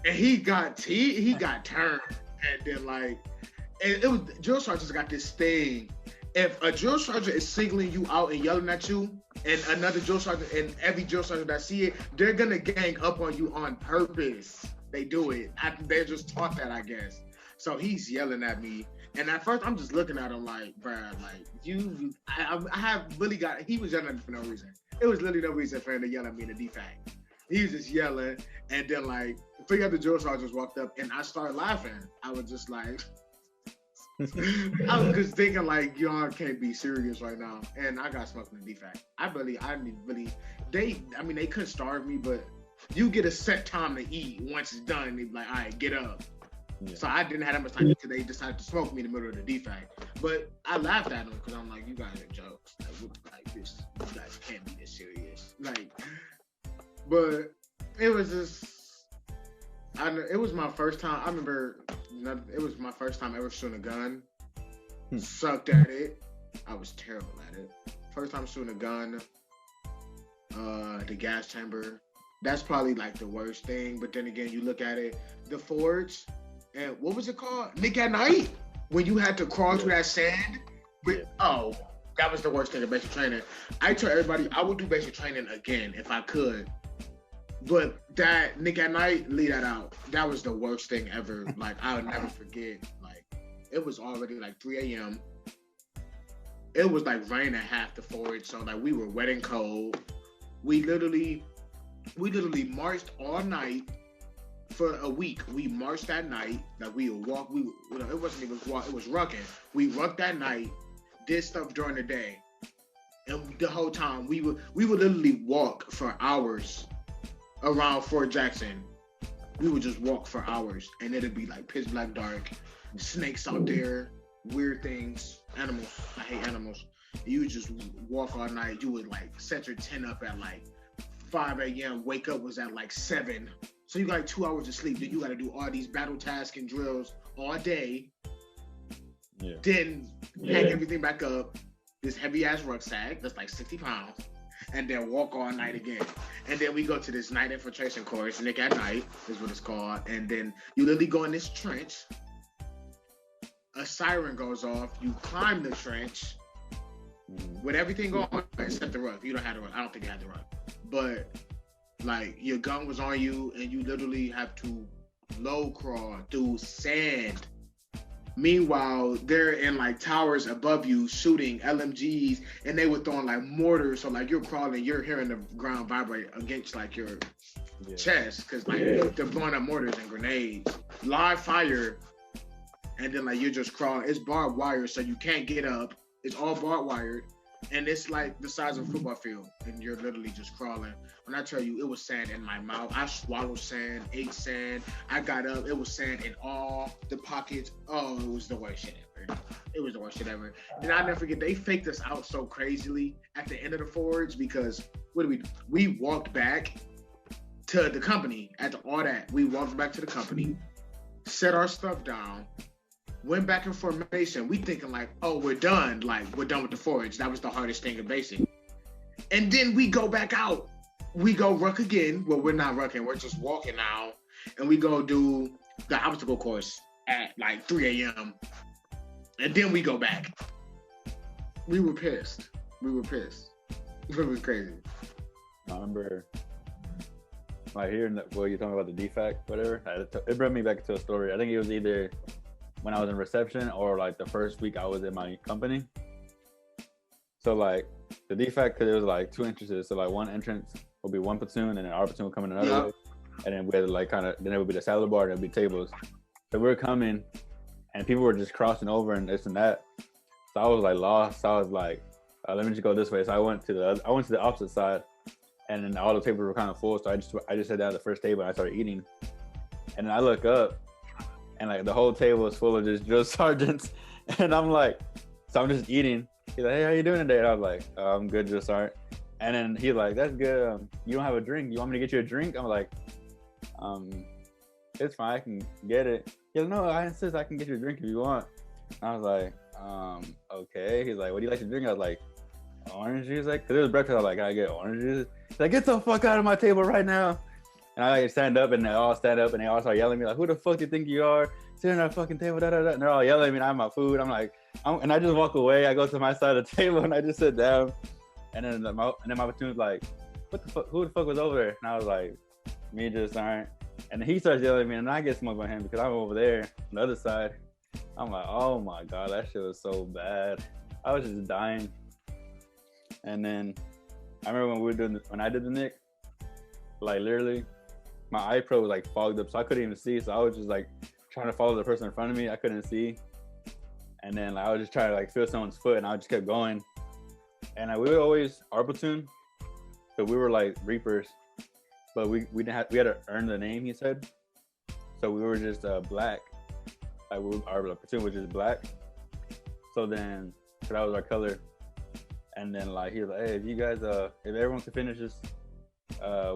and he got turned, and then like, and it was drill sergeants got this thing. If a drill sergeant is singling you out and yelling at you, and another drill sergeant and every drill sergeant that see it, they're gonna gang up on you on purpose. They do it. They're just taught that, I guess. So he's yelling at me, and at first I'm just looking at him like, bruh, like I have really got. He was yelling at me for no reason. It was literally no reason for him to yell at me in the DFAC. He was just yelling, and then like 3 other drill sergeants walked up, and I started laughing. I was just like. I was just thinking like, y'all can't be serious right now, and I got smoked in the DFAC. They couldn't starve me, but you get a set time to eat. Once it's done, they be like, all right, get up. Yeah. So I didn't have that much time because they decided to smoke me in the middle of the DFAC. But I laughed at them because I'm like, you guys are jokes. Like this, you guys can't be this serious. Like, but it was just. It was my first time. I remember it was my first time ever shooting a gun. Sucked at it. I was terrible at it. First time shooting a gun. The gas chamber. That's probably like the worst thing. But then again, you look at it. The forge. And what was it called? Nick at Night? When you had to crawl through that sand. But, That was the worst thing of basic training. I tell everybody I would do basic training again if I could. But that Nick at night, leave that out. That was the worst thing ever. Like I would never forget. Like it was already like 3 a.m. It was like raining half the forage, so like we were wet and cold. We literally marched all night for a week. We marched that night. Like we would walk. It wasn't even walk. It was rucking. We rucked that night. Did stuff during the day, and the whole time we would literally walk for hours around Fort Jackson. We would just walk for hours, and it'd be like pitch black dark, snakes out there, weird things, animals. I hate animals. You would just walk all night. You would like set your tent up at like 5 a.m. Wake up was at like 7. So you got like 2 hours of sleep. Then you got to do all these battle tasks and drills all day. Yeah. Then pack everything back up. This heavy ass rucksack that's like 60 pounds. And then walk all night again. And then we go to this night infiltration course, Nick at Night is what it's called. And then you literally go in this trench. A siren goes off. You climb the trench with everything going except the ruck. You don't have the ruck. I don't think you had the ruck. But like your gun was on you and you literally have to low crawl through sand. Meanwhile, they're in like towers above you shooting LMGs and they were throwing like mortars. So like you're crawling, you're hearing the ground vibrate against like your chest because like they're blowing up mortars and grenades. Live fire. And then like you're just crawling. It's barbed wire, so you can't get up. It's all barbed wired. And it's like the size of a football field. And you're literally just crawling. When I tell you, it was sand in my mouth. I swallowed sand, ate sand. I got up. It was sand in all the pockets. Oh, it was the worst shit ever. It was the worst shit ever. And I'll never forget, they faked us out so crazily at the end of the forage because what did we do? We walked back to the company after all that. We walked back to the company, set our stuff down, went back in formation. We thinking like, oh, we're done. Like, we're done with the forage. That was the hardest thing in basic. And then we go back out. We go ruck again. Well, we're not rucking. We're just walking now. And we go do the obstacle course at like 3 a.m. And then we go back. We were pissed. It was crazy. I remember like hearing that, well, you're talking about the defect, whatever. It brought me back to a story. I think it was either when I was in reception or like the first week I was in my company. So like the defect, because it was like 2 entrances. So like one entrance would be one platoon and then our platoon would come in another way. And then we had to like kind of, then it would be the salad bar and it would be tables. So we were coming and people were just crossing over and this and that. So I was like lost. So I was like, let me just go this way. So I went to the opposite side and then all the tables were kind of full. So I just sat down at the first table and I started eating. And then I look up and like the whole table is full of just drill sergeants. And I'm like, so I'm just eating. He's like, hey, how you doing today? And I was like, I'm good, drill sergeant. And then he's like, that's good. You don't have a drink. You want me to get you a drink? I'm like, it's fine. I can get it. He's like, no, I insist I can get you a drink if you want. And I was like, okay. He's like, what do you like to drink? I was like, orange juice. Like, cause it was breakfast. I was like, can I get orange juice? He's like, get the fuck out of my table right now. And I like stand up and they all stand up and they all start yelling at me like, who the fuck do you think you are? Sitting at our fucking table, da da da. And they're all yelling at me and I have my food. I'm like, and I just walk away. I go to my side of the table and I just sit down. And then my platoon's like, what the fuck? Who the fuck was over there? And I was like, me, just aren't. And then he starts yelling at me and I get smoked by him because I'm over there on the other side. I'm like, oh my God, that shit was so bad. I was just dying. And then I remember when I did the Nick, like literally, my eye pro was like fogged up, so I couldn't even see. So I was just like trying to follow the person in front of me. I couldn't see. And then like, I was just trying to like feel someone's foot and I just kept going. And we would always, our platoon, so we were like Reapers, but we had to earn the name, he said. So we were just black. Like our platoon was just black. So then, so that was our color. And then like, he was like, hey, if you guys, if everyone can finish this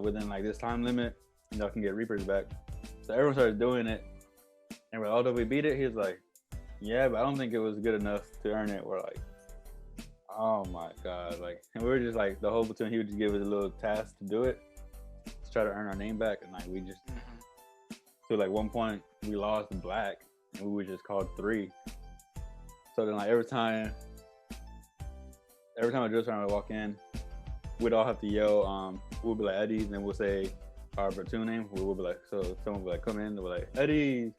within like this time limit, y'all can get Reapers back. So everyone started doing it. And we're like, oh, did we beat it? He was like, yeah, but I don't think it was good enough to earn it. We're like, oh my God. Like, and we were just like, the whole platoon, he would just give us a little task to do it, to try to earn our name back. And like, we just, so like one point we lost black and we were just called 3. So then like every time every time a drill sergeant would walk in, we'd all have to yell. We'll be like Eddie's, and we'll say our platoon name. We'll be like, so someone will like come in, we're like Eddie's,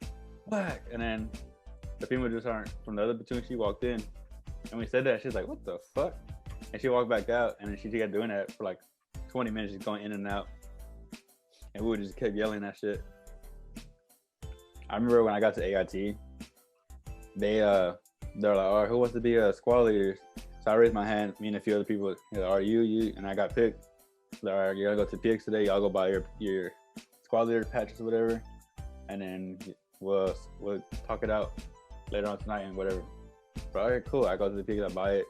whack, and then the female drill sergeant from the other platoon, she walked in, and we said that, she's like, what the fuck? And she walked back out, and then she kept doing that for like 20 minutes, just going in and out, and we would just keep yelling that shit. I remember when I got to AIT, they're like, all right, who wants to be squad leaders? So I raised my hand, me and a few other people, like, all right, you, and I got picked. Like, all right, you gotta go to PX today, y'all go buy your squad leader patches or whatever, and then we'll talk it out later on tonight and whatever. But all right, cool. I go to the PX, I buy it.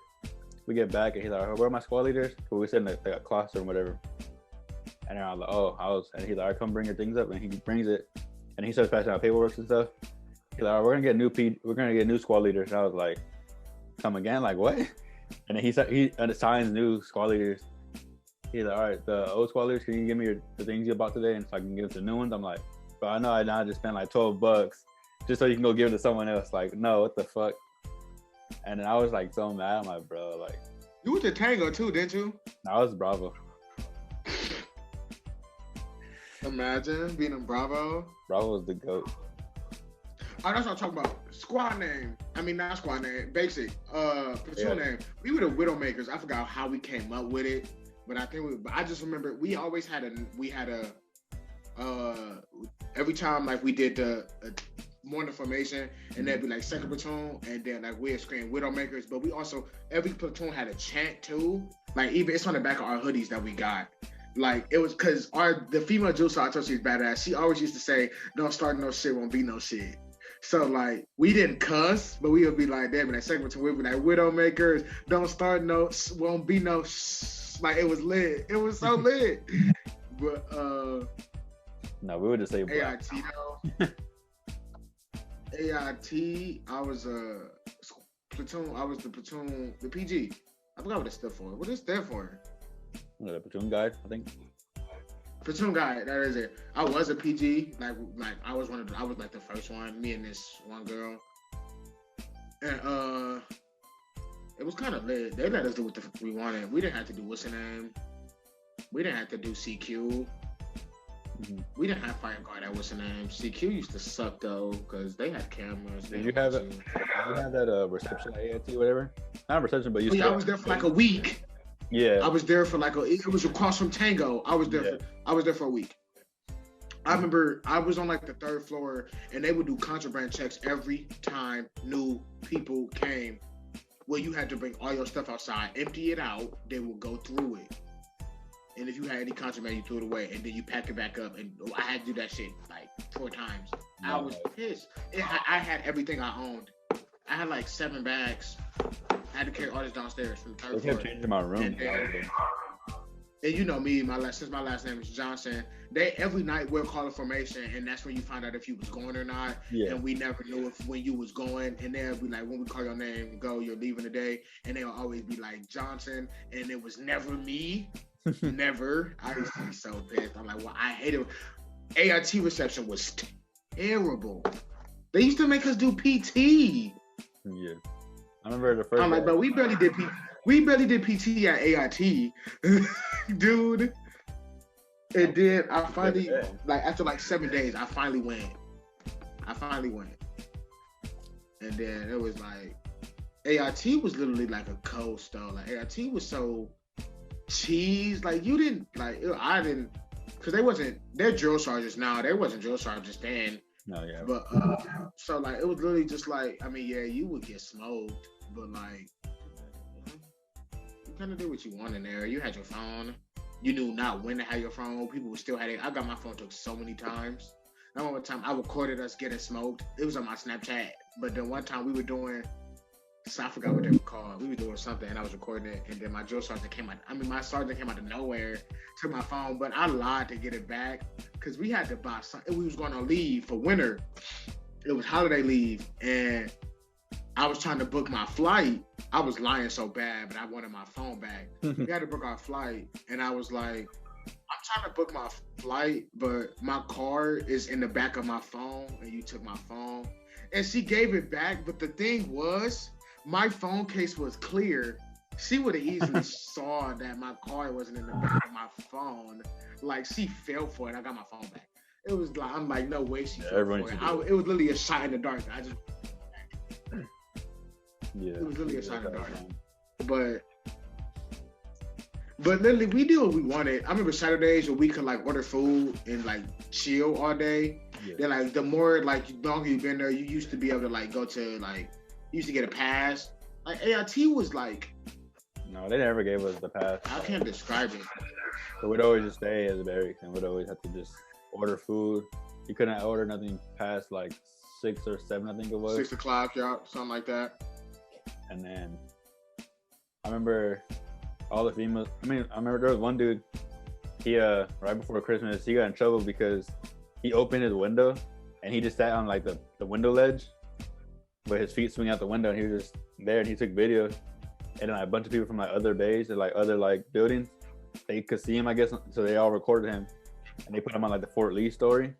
We get back, and he's like, where are my squad leaders? So we sit in like a classroom or whatever. And then I was like, and he's like, all right, come bring your things up, and he brings it, and he starts passing out paperwork and stuff. He's like, all right, we're gonna get new squad leaders. And I was like, come again? Like what? And then he assigns new squad leaders. He's like, all right, the old squad leaders, can you give me the things you bought today, and so I can give it to new ones? I'm like, but I know I now just spent like $12 just so you can go give it to someone else. Like, no, what the fuck? And then I was like so mad. I'm like, bro, like, you went to Tango too, didn't you? I was Bravo. Imagine being in Bravo. Bravo was the GOAT. Oh, that's what I'm talking about. Squad name. I mean, not squad name. Basic. Platoon name. We were the Widowmakers. I forgot how we came up with it, but I just remember we always had a every time like we did the morning formation, and that'd be like second platoon, and then like we'd scream Widowmakers. But we also, every platoon had a chant too. Like even it's on the back of our hoodies that we got. Like it was because the female drill sergeant, I told she's badass. She always used to say, "Don't start no shit, won't be no shit." So like we didn't cuss, but we would be like, damn, that segment we'd be like, Widowmakers, don't start no, won't be no. Like it was lit. It was so lit. But no, we would just say AIT though. AIT, I was platoon. I was the platoon, the PG. I forgot what it stood for. What is that for? The platoon guide, I think. Platoon guy, that is it. I was a PG, like I was like the first one, me and this one girl. And it was kind of lit. They let us do what the fuck we wanted. We didn't have to do what's the name. We didn't have to do CQ. Mm-hmm. We didn't have fire guard at what's the name. CQ used to suck though, because they had cameras. Did you have that reception at AIT, whatever? Not reception, but I was there for like a week. Yeah, I was there for like it was across from Tango. I was there for a week. I remember I was on like the third floor, and they would do contraband checks every time new people came. Well, you had to bring all your stuff outside, empty it out, they would go through it. And if you had any contraband, you threw it away, and then you pack it back up. And I had to do that shit like 4 times. No. I was pissed. I had everything I owned. I had like 7 bags. I had to carry all this downstairs from the third floor. I kept changing my room. And you know me, since my last name is Johnson, every night we'll call a formation, and that's when you find out if you was going or not. Yeah. And we never knew when you was going. And they'll be like, when we call your name, go, you're leaving today. And they'll always be like Johnson, and it was never me. Never. I used to be so pissed. I'm like, well, I hate it. AIT reception was terrible. They used to make us do PT. Yeah. I remember the first. I'm like, but we barely did PT at AIT, dude. And then I finally, like after like 7 days, I finally went. And then it was like, AIT was literally like a coast though. Like AIT was so cheese. Like you didn't like, I didn't, because they're drill sergeants now. They wasn't drill sergeants then. No, yeah. But so like it was literally just like, I mean, yeah, you would get smoked, but like you kind of did what you want in there. You had your phone. You knew not when to have your phone. People would still have it. I got my phone took so many times. That one time I recorded us getting smoked. It was on my Snapchat. But then one time we were doing, so I forgot what they were called. We were doing something and I was recording it, and then my drill sergeant came out. My sergeant came out of nowhere, took my phone, but I lied to get it back because we had to buy something. We was going on leave for winter. It was holiday leave, and I was trying to book my flight. I was lying so bad, but I wanted my phone back. We had to book our flight, and I was like, I'm trying to book my flight, but my card is in the back of my phone, and you took my phone. And she gave it back, but the thing was, my phone case was clear, She would have easily saw that my card wasn't in the back of my phone. Like she fell for it. I got my phone back. It was like I'm like, no way she fell for it. It was literally a shot in the dark. I just it was literally a shot in the dark. But literally, we did what we wanted. I remember Saturdays where we could like order food and like chill all day. Yeah. Then like the more like longer you've been there, you used to be able to like go to like you used to get a pass. Like AIT was like. No, they never gave us the pass. I can't describe it. So we'd always just stay as a barracks and we'd always have to just order food. You couldn't order nothing past like 6 or 7, I think it was. 6 o'clock, yeah, something like that. And then I remember all the females. I remember there was one dude. He right before Christmas, he got in trouble because he opened his window and he just sat on like the window ledge, but his feet swing out the window, and he was just there and he took video. And then like, a bunch of people from like other bays and like other like buildings, they could see him, I guess. So they all recorded him, and they put him on like the Fort Lee story.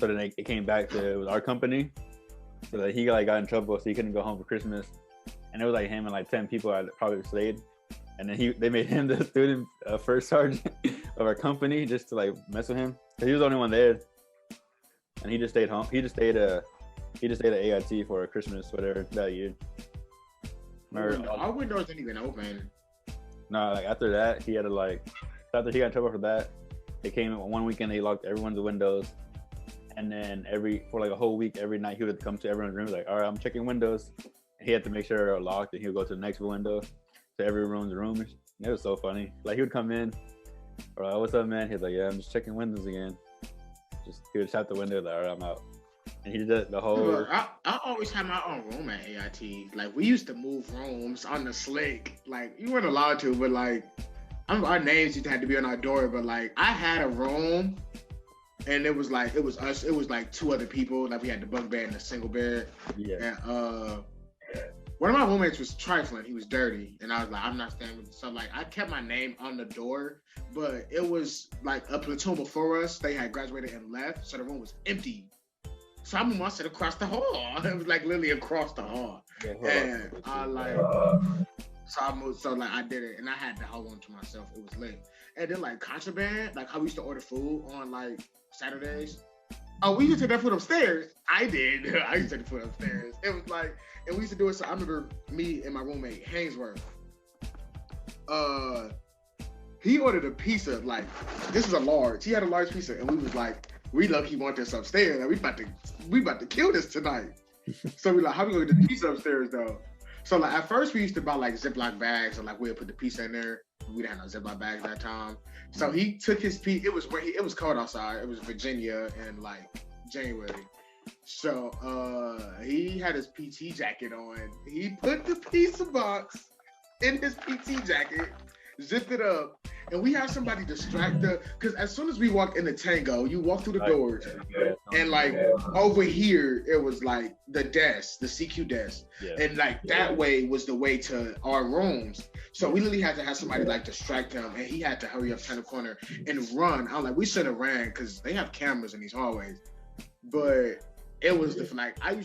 So then it came back to it was our company, so that he like got in trouble, so he couldn't go home for Christmas. And it was like him and like 10 people that probably stayed. And then they made him the student first sergeant of our company just to like mess with him. Cause he was the only one there, and he just stayed home. He just stayed at AIT for Christmas, whatever, that year. Our windows didn't even open. No, like after that, he had to like after he got in trouble for that, they came one weekend. They locked everyone's windows, and then for like a whole week, every night he would come to everyone's room like, all right, I'm checking windows. He had to make sure they're locked, and he would go to the next window, to every room's room. It was so funny. Like he would come in, or like, what's up, man? He's like, yeah, I'm just checking windows again. He would shut the window, like, all right, I'm out. And he did that the whole. Look, I always had my own room at AIT. Like we used to move rooms on the slick. Like you weren't allowed to, but like our names used to have to be on our door. But like I had a room, and it was us. It was like 2 other people. Like we had the bunk bed and a single bed. Yeah. And one of my roommates was trifling. He was dirty, and I was like, I'm not staying with. So like I kept my name on the door, but it was like a platoon before us. They had graduated and left, so the room was empty. So I moved my shit across the hall. It was like literally across the hall. Yeah, and I like, so I moved, so like I did it, and I had the whole one to myself. It was lit. And then like contraband, like how we used to order food on like Saturdays. Oh, we used to take that food upstairs. I did. I used to take the food upstairs. It was like, and we used to do it. So I remember me and my roommate Hainsworth. He ordered a pizza. Like this is a large. He had a large pizza, and we was like, we lucky want this upstairs. Like, we about to kill this tonight. So we like, how we gonna get the pizza upstairs though? So like at first we used to buy like Ziploc bags, and like we'd put the pizza in there. We didn't have no Ziploc bags that time. So he took his pizza. It was cold outside. It was Virginia in like January. So he had his PT jacket on. He put the pizza box in his PT jacket, zipped it up, and we had somebody distract the, because as soon as we walked in the Tango, you walk through the doors, and like over here, it was like the desk, the CQ desk, and like that way was the way to our rooms. So we literally had to have somebody like distract him, and he had to hurry up, turn the corner, and run. I was like, we should have ran, because they have cameras in these hallways, but it was the like I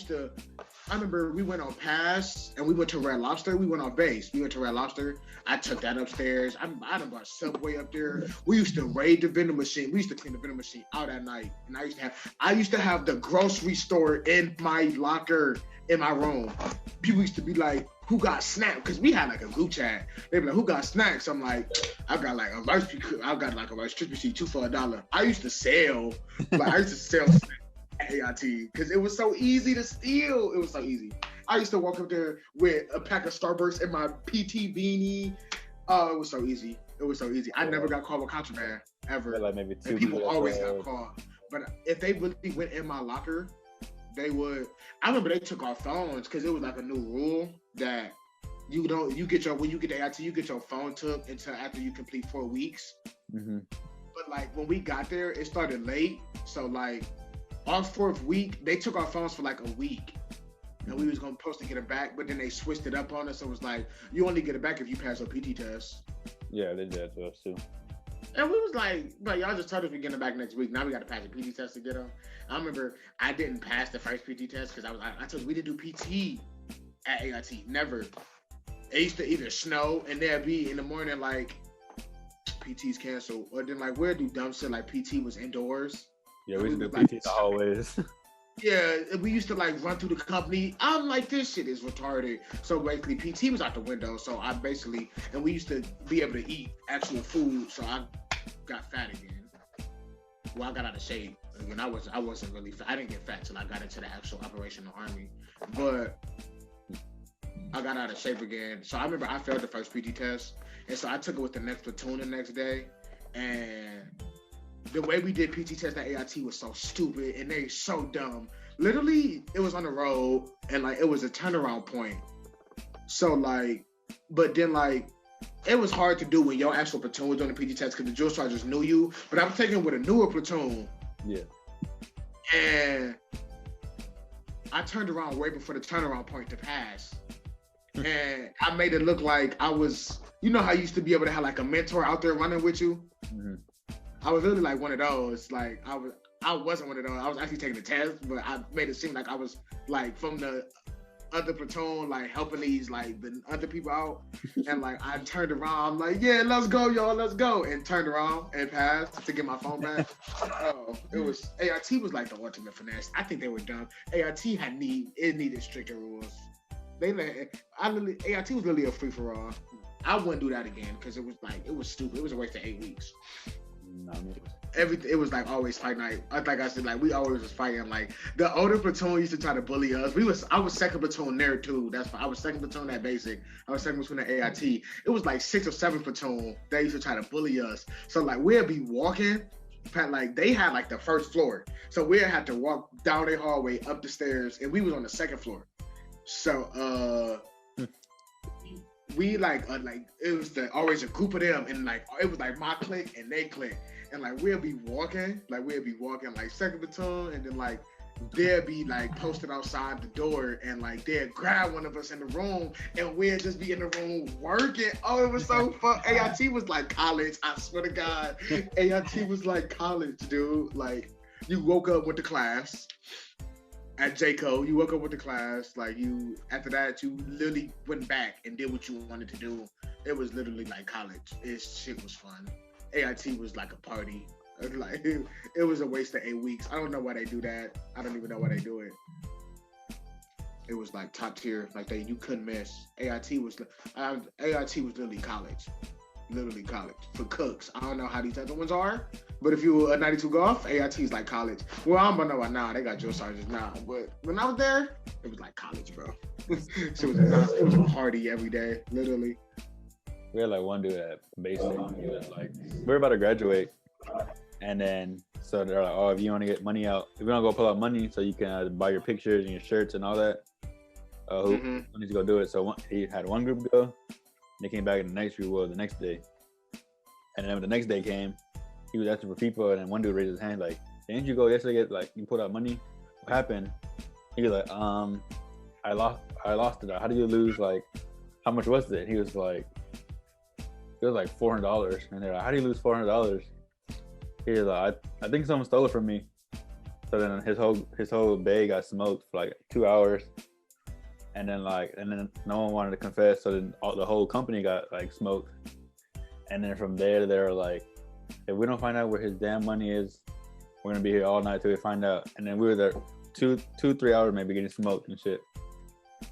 remember we went on pass and we went to Red Lobster. We went on base. We went to Red Lobster. I took that upstairs. I done bought Subway up there. We used to raid the vending machine. We used to clean the vending machine out at night. And I used to have the grocery store in my locker in my room. People used to be like, who got snacks? Because we had like a group chat. They'd be like, who got snacks? I'm like, I got like a rice Trippie sheet, 2 for $1. I used to sell snacks at AIT because it was so easy to steal. It was so easy. I used to walk up there with a pack of Starburst and my PT beanie. Oh, it was so easy. I never got caught with contraband ever. Like maybe 2 and people always got caught. But if they really went in my locker, they would. I remember they took our phones because it was like a new rule that when you get to AIT, you get your phone took until after you complete 4 weeks. Mm-hmm. But like when we got there, it started late. So like our 4th week, they took our phones for like a week. And we was supposed to get it back, but then they switched it up on us. So it was like, you only get it back if you pass your PT test. Yeah, they did that to us too. And we was like, but y'all just told us we're getting it back next week. Now we got to pass the PT test to get them. I remember I didn't pass the first PT test because I told you we didn't do PT at AIT. Never. it used to either snow and there'd be in the morning like PT's canceled, or then like we'll do dumb shit like PT was indoors. Yeah, we used to do like, PT in the hallways. Yeah, we used to like run through the company. I'm like, this shit is retarded. So basically, PT was out the window. So I basically, and we used to be able to eat actual food. So I got fat again. Well, I got out of shape. Again, I wasn't really fat. I didn't get fat till I got into the actual operational army. But I got out of shape again. So I remember I failed the first PT test, and so I took it with the next platoon the next day, and the way we did PT test at AIT was so stupid and they so dumb. Literally, it was on the road and like it was a turnaround point. So like, but then like, it was hard to do when your actual platoon was doing the PT test because the drill sergeants knew you. But I was taking with a newer platoon. Yeah. And I turned around way before the turnaround point to pass. And I made it look like I was, you know how you used to be able to have like a mentor out there running with you? Mm-hmm. I was really like one of those. Like I wasn't one of those. I was actually taking the test, but I made it seem like I was like from the other platoon, like helping these like the other people out. And like I turned around, I'm like, yeah, let's go, y'all, let's go, and turned around and passed to get my phone back. Oh, it was AIT was like the ultimate finesse. I think they were dumb. AIT needed stricter rules. AIT was really a free for all. I wouldn't do that again because it was stupid. It was a waste of 8 weeks. No, Everything, it was like always fight night. Like I said, like we always was fighting. Like the older platoon used to try to bully us. I was second platoon there too. That's why I was second platoon at basic. I was second platoon at AIT. It was like 6 or 7 platoon that used to try to bully us. So like we'd be walking, like they had like the first floor, so we'd have to walk down their hallway up the stairs, and we was on the second floor. So we like it was always a group of them, and like it was like my clique and they clique, and like we'll be walking like second platoon, and then like they'll be like posted outside the door, and like they'll grab one of us in the room, and we'll just be in the room working. Oh, it was so fun. AIT was like college. I swear to God, AIT was like college, dude. Like you woke up with the class. At JCO, you woke up with the class, like after that, you literally went back and did what you wanted to do. It was literally like college. Shit was fun. AIT was like a party. Like it was a waste of 8 weeks. I don't know why they do that. I don't even know why they do it. It was like top tier, like you couldn't miss. AIT was literally college. Literally college for cooks. I don't know how these other ones are, but if you were a 92 golf, AIT is like college. Well, I don't know about now. They got drill sergeants now, but when I was there, it was like college, bro. It was a party every day, literally. We had like one dude at basic. He was like, we're about to graduate, and then so they're like, oh, if you want to get money out, if you want to go pull out money so you can buy your pictures and your shirts and all that, who needs to go do it? So he had one group go. They came back in the next group, the next day. And then when the next day came, he was asking for people, and then one dude raised his hand like, didn't you go yesterday you pulled out money? What happened? He was like, I lost it. How did you lose? Like, how much was it? He was like, it was like $400. And they're like, how do you lose $400? He was like, I think someone stole it from me. So then his whole bag got smoked for like 2 hours. And then no one wanted to confess, so then the whole company got like smoked. And then from there, they were like, if we don't find out where his damn money is, we're gonna be here all night till we find out. And then we were there 3 hours maybe getting smoked and shit.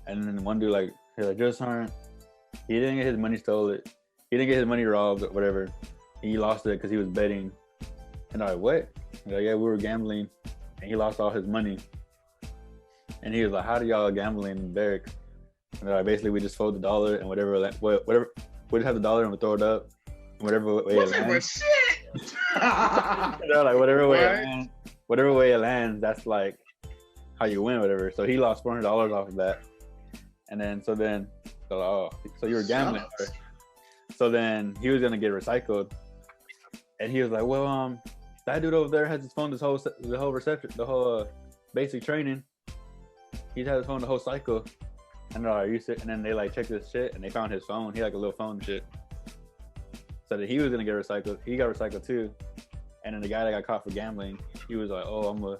And then one dude he was like, Joe Sergeant, he didn't get his money stolen. He didn't get his money robbed or whatever. He lost it because he was betting. And I'm like, what? Like, yeah, we were gambling, and he lost all his money. And he was like, how do y'all gambling in barracks? And like, basically, we just fold the dollar and whatever, we just have the dollar and we throw it up. Whatever way it lands. Like whatever way it lands, that's like how you win, whatever. So he lost $400 off of that. And then, so you were gambling. Right? So then he was gonna get recycled. And he was like, well, that dude over there has his phone the whole reception, the whole basic training. He's had his phone the whole cycle. And they're like, are you sick? And then they like checked his shit and they found his phone. He had like a little phone and shit. So that he was gonna get recycled. He got recycled too. And then the guy that got caught for gambling, he was like, oh, I'm gonna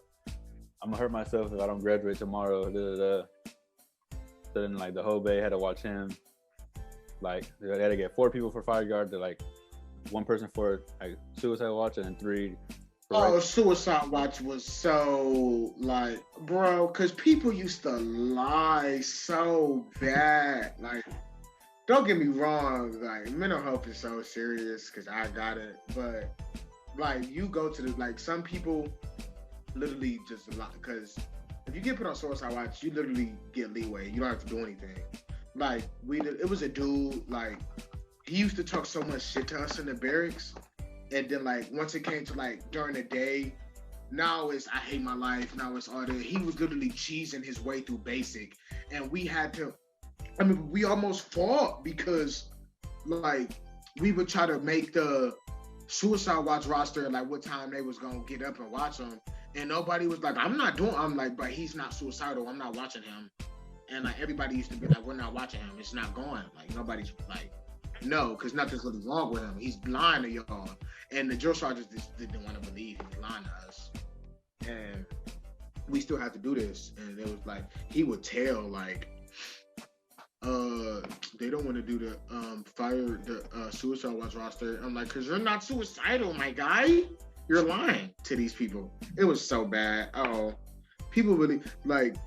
hurt myself if I don't graduate tomorrow. Da, da, da. So then like the whole bay had to watch him. Like they had to get 4 people for fire guard. They're like 1 person for like suicide watch, and then 3. Oh, Suicide Watch was so like, bro, because people used to lie so bad. Like, don't get me wrong, like mental health is so serious because I got it, but like you go to the like some people literally just lie because if you get put on Suicide Watch, you literally get leeway. You don't have to do anything. Like it was a dude like he used to talk so much shit to us in the barracks. And then, like, once it came to, like, during the day, now it's, I hate my life. Now it's all that. He was literally cheesing his way through basic. And we had to, I mean, we almost fought because, like, we would try to make the Suicide Watch roster, like, what time they was going to get up and watch them. And nobody was like, I'm like, but he's not suicidal. I'm not watching him. And, like, everybody used to be like, we're not watching him. It's not going. Like, nobody's, like, no, because nothing's really wrong with him. He's lying to y'all. And the drill sergeants just didn't want to believe he was lying to us. And we still have to do this. And it was like, he would tell, like, they don't want to do the fire the Suicide Watch roster. I'm like, because you're not suicidal, my guy. You're lying to these people. It was so bad. Oh, people really, like,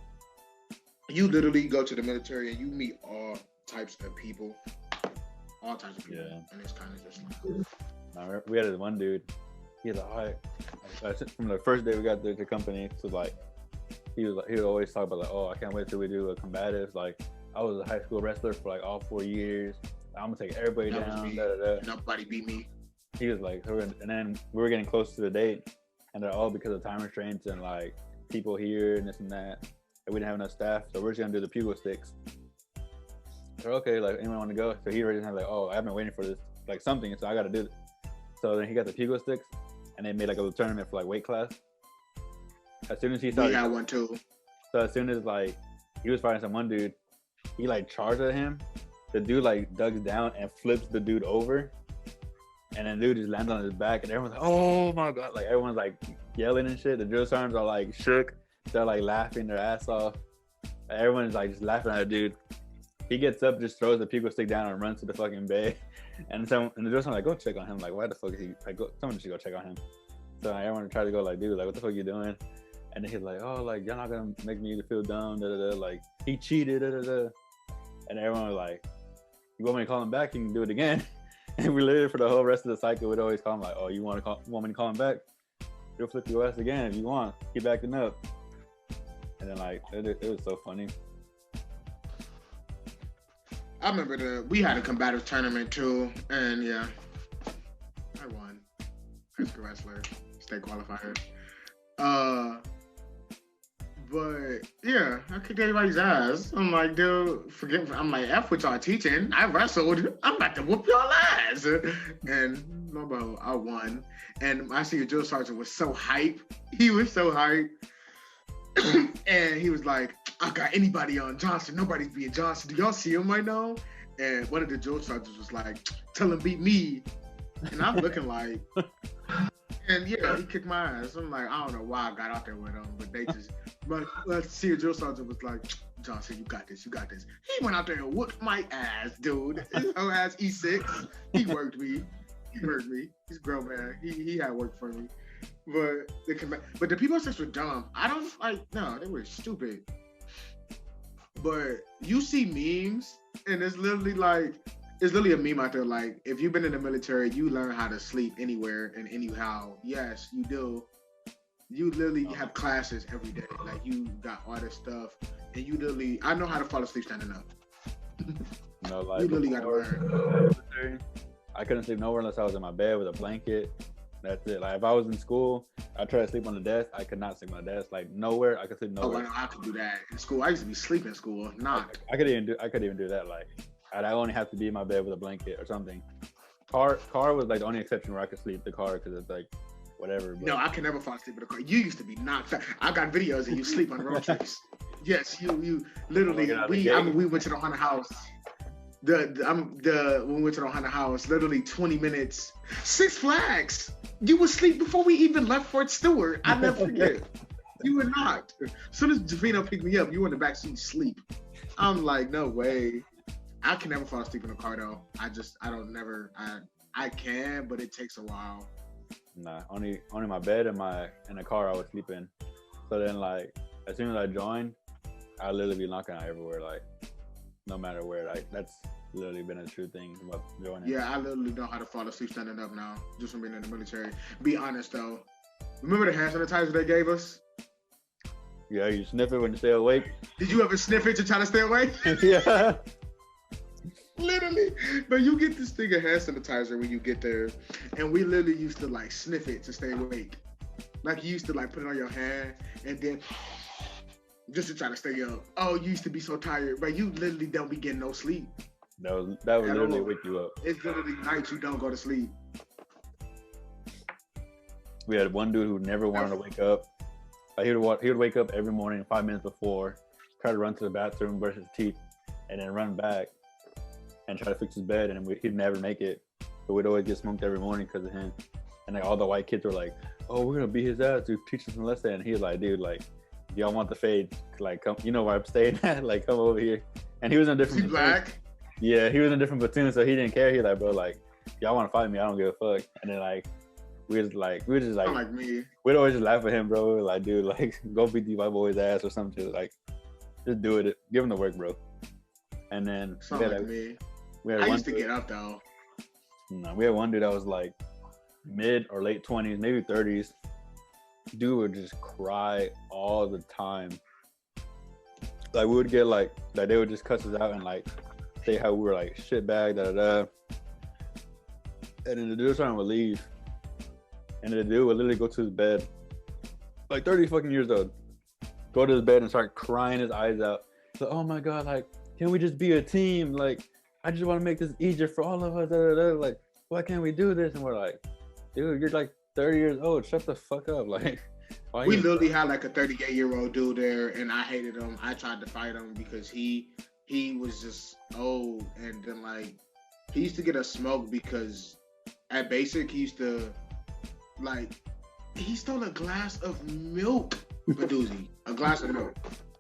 you literally go to the military and you meet all types of people. All types of people. Yeah. And it's kind of just like... we had this one dude. He's like, all right. From the first day we got the company to like, he would always talk about like, oh, I can't wait till we do a combative. Like, I was a high school wrestler for like all 4 years. I'm gonna take everybody down. Nobody beat me. He was like, and then we were getting close to the date, and they're all because of time restraints and like people here and this and that. And we didn't have enough staff, so we're just gonna do the Pugo sticks. So okay, like anyone want to go? So he already had like, oh, I've been waiting for this, like something, so I got to do it. So then he got the Pugo sticks, and they made like a little tournament for like weight class. As soon as he started, we got one too. So as soon as like he was fighting some one dude, he like charged at him. The dude like ducks down and flips the dude over, and then the dude just lands on his back, and everyone's like, oh my god, like everyone's like yelling and shit. The drill sergeants are like shook. They're like laughing their ass off. Everyone's like just laughing at the dude. He gets up, just throws the Pugo stick down and runs to the fucking bay. And the drill sergeant like, go check on him. Like, why the fuck is he? Like, someone should go check on him. So everyone tried to go like, dude, like, what the fuck are you doing? And then he's like, oh, like, y'all not gonna make me feel dumb, da da da. Like, he cheated, da da da. And everyone was like, you want me to call him back? You can do it again. And we literally for the whole rest of the cycle, we'd always call him like, oh, you want me to call him back? He'll flip your ass again if you want. Keep backing up. And then like, it was so funny. I remember we had a combative tournament too, and yeah, I won. High school wrestler, state qualifier. But yeah, I kicked everybody's ass. I'm like, dude, I'm like, F what y'all teaching. I wrestled. I'm about to whoop y'all ass. And no, I won. And my senior drill sergeant was so hype. He was so hype. And he was like, I got anybody on Johnson. Nobody's beating Johnson. Do y'all see him right now? And one of the drill sergeants was like, tell him beat me. And I'm looking like, and yeah, he kicked my ass. I'm like, I don't know why I got out there with him, but they just, my senior drill sergeant was like, Johnson, you got this, you got this. He went out there and whooped my ass, dude. His whole ass E6. He worked me. He's a grown man. He had work for me. But the people six were dumb. I don't like, no, they were stupid. But you see memes, and it's literally a meme out there. Like, if you've been in the military, you learn how to sleep anywhere and anyhow. Yes, you do. You literally have classes every day. Like, you got all this stuff, and you literally, I know how to fall asleep standing up. No, like, you literally got to learn. I couldn't sleep nowhere unless I was in my bed with a blanket. That's it. Like, if I was in school, I tried to sleep on the desk. I could not sleep on the desk. Like, nowhere. I could sleep nowhere. Oh, I know I could do that in school. I used to be sleeping in school. Not. I could even do that. Like, I'd only have to be in my bed with a blanket or something. Car was like the only exception where I could sleep the car because it's like whatever. But... No, I can never fall asleep in the car. You used to be knocked out. I got videos of you sleep on road trips. Yes, you literally. We went to the haunted house. When we went to the haunted house, literally 20 minutes. 6 Flags. You would sleep before we even left Fort Stewart. I never forget. You were not. As soon as Javino picked me up, you were in the back seat sleep. I'm like, no way. I can never fall asleep in a car though. I can, but it takes a while. Nah, only my bed and the car I was sleeping. So then like as soon as I joined, I literally be knocking out everywhere, like no matter where. Like that's literally been a true thing about joining. Yeah, I literally know how to fall asleep standing up now, just from being in the military. Be honest though. Remember the hand sanitizer they gave us? Yeah, you sniff it when you stay awake. Did you ever sniff it to try to stay awake? Yeah. Literally. But you get this thing of hand sanitizer when you get there, and we literally used to like sniff it to stay awake. Like you used to like put it on your hand and then just to try to stay up. Oh, you used to be so tired, but you literally don't be getting no sleep. That would literally wake you up. It's literally nights you don't go to sleep. We had one dude who never wanted to wake up. Like he would wake up every morning 5 minutes before, try to run to the bathroom, brush his teeth, and then run back and try to fix his bed, and he'd never make it. But we'd always get smoked every morning because of him. And like all the white kids were like, "Oh, we're gonna beat his ass to teach us a lesson." And he was like, "Dude, like, if y'all want the fade, like, come, you know where I'm staying at, like, come over here." And he was in a different platoon. Black? Yeah, he was in a different platoon, so he didn't care. He was like, "Bro, like, y'all want to fight me? I don't give a fuck." And then like, we were just like, not like me. We'd always just laugh at him, bro. We were like, "Dude, like, go beat these white boys' ass or something. Like, just do it. Give him the work, bro." And then Sound like me. I used to get up though. No, we had one dude that was like mid or late 20s, maybe 30s. Dude would just cry all the time. Like we would get like they would just cuss us out and like say how we were like shitbag, da da da. And then the dude would leave. And the dude would literally go to his bed, like 30 fucking years old, go to his bed and start crying his eyes out. So, oh my God, like, can we just be a team? Like, I just want to make this easier for all of us. Da, da, da. Like, why can't we do this? And we're like, dude, you're like 30 years old. Shut the fuck up. Like, we literally had like a 38-year-old dude there, and I hated him. I tried to fight him because he was just old, and then like he used to get a smoke because at basic he used to like he stole a glass of milk, Badoozy, a glass of milk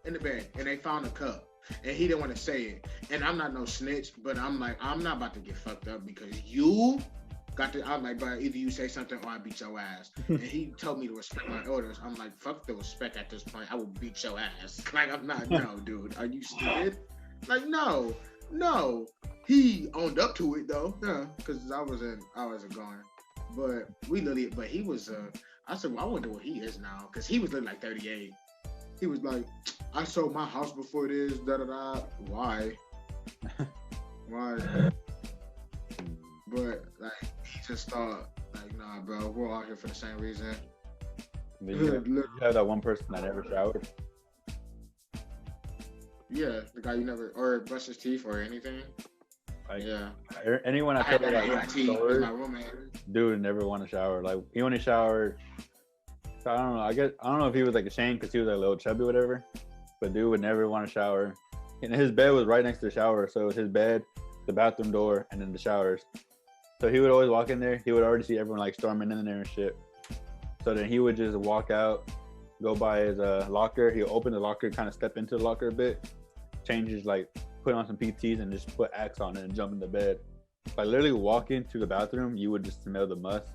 in the bed, and they found a cup. And he didn't want to say it. And I'm not no snitch, but I'm like, I'm not about to get fucked up because you got to, I'm like, but either you say something or I beat your ass. And he told me to respect my orders. I'm like, fuck the respect at this point. I will beat your ass. Like, I'm not, no, dude. Are you stupid? Like, no. He owned up to it though. Yeah, because I wasn't going. But he was, I said, well, I wonder what he is now. Because he was literally like 38. He was like, I sold my house before this, da-da-da. Why? But, like, he just thought, like, nah, bro, we're all here for the same reason. You have that one person that never showered? Yeah, the guy you never, or brush his teeth or anything. Like, yeah. Anyone I told that like, was my roommate. Dude never want to shower. Like, he only showered. I don't know. I don't know if he was like ashamed because he was like a little chubby or whatever. But dude would never want to shower. And his bed was right next to the shower. So it was his bed, the bathroom door, and then the showers. So he would always walk in there. He would already see everyone like storming in there and shit. So then he would just walk out, go by his locker. He'll open the locker, kind of step into the locker a bit, change his like, put on some PTs and just put Axe on it and jump in the bed. Like literally walk into the bathroom, you would just smell the must.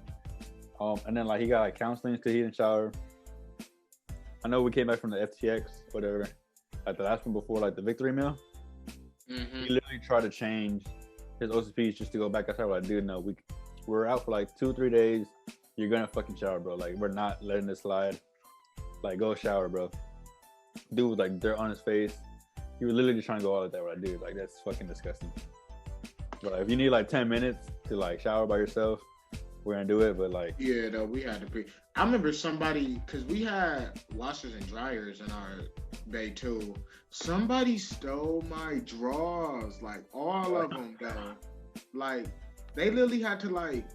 And then like he got like counseling because he didn't shower. I know we came back from the FTX, whatever, like the last one before like the victory meal. Mm-hmm. He literally tried to change his OCPs just to go back outside. We're like, dude, no, we're out for like 2-3 days. You're gonna fucking shower, bro. Like we're not letting this slide. Like go shower, bro. Dude was like dirt on his face. He was literally just trying to go all of that. We're like, dude, like that's fucking disgusting. But like, if you need like 10 minutes to like shower by yourself, we're gonna do it. But like, yeah, no, we had to be. I remember somebody, because we had washers and dryers in our bay too. Somebody stole my drawers, like all of them, though. Like they literally had to like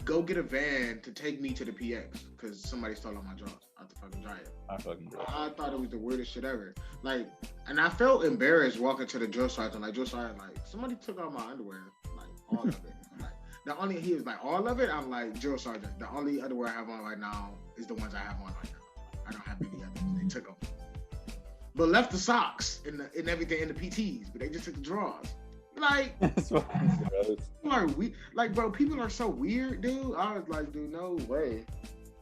go get a van to take me to the PX because somebody stole all my drawers out the fucking dryer. I thought it was the weirdest shit ever. Like, and I felt embarrassed walking to the drill sergeant. Like drill sergeant, like somebody took out my underwear, like all of it. He was like, all of it? I'm like, drill sergeant, the only underwear I have on right now is the ones I have on right now. I don't have any others. They took them. But left the socks and everything in the PTs, but they just took the drawers. Like, That's fucking gross. people are like, bro, people are so weird, dude. I was like, dude, no way.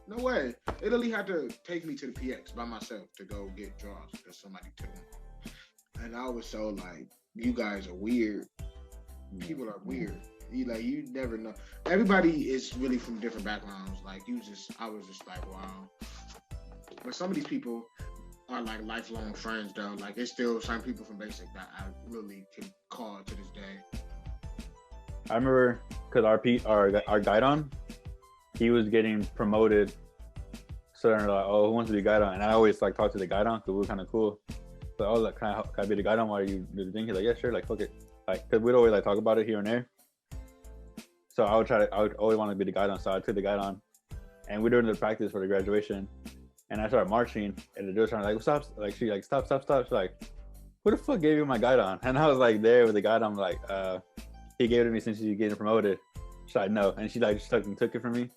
No way. Italy had to take me to the PX by myself to go get draws because somebody took them. And I was so like, you guys are weird. People are weird. You never know. Everybody is really from different backgrounds. Like I was just like, wow. But some of these people are like lifelong friends though. Like it's still some people from Basic that I really can call to this day. I remember because our guide on, he was getting promoted. So they're like, oh, who wants to be guide on? And I always like talk to the guide on because we were kind of cool. But oh, like, can I be the guide on while you do the thing? He's like, yeah, sure. Like, fuck it. Like, because we'd always like talk about it here and there. So I would always want to be the guide on. So I took the guide on, and we were doing the practice for the graduation. And I started marching, and the girl started like, stop. Like, she like, stop. She's like, who the fuck gave you my guide on? And I was like, there with the guide on. I'm like, he gave it to me since he's getting promoted. She's like, no. And she like just took it from me.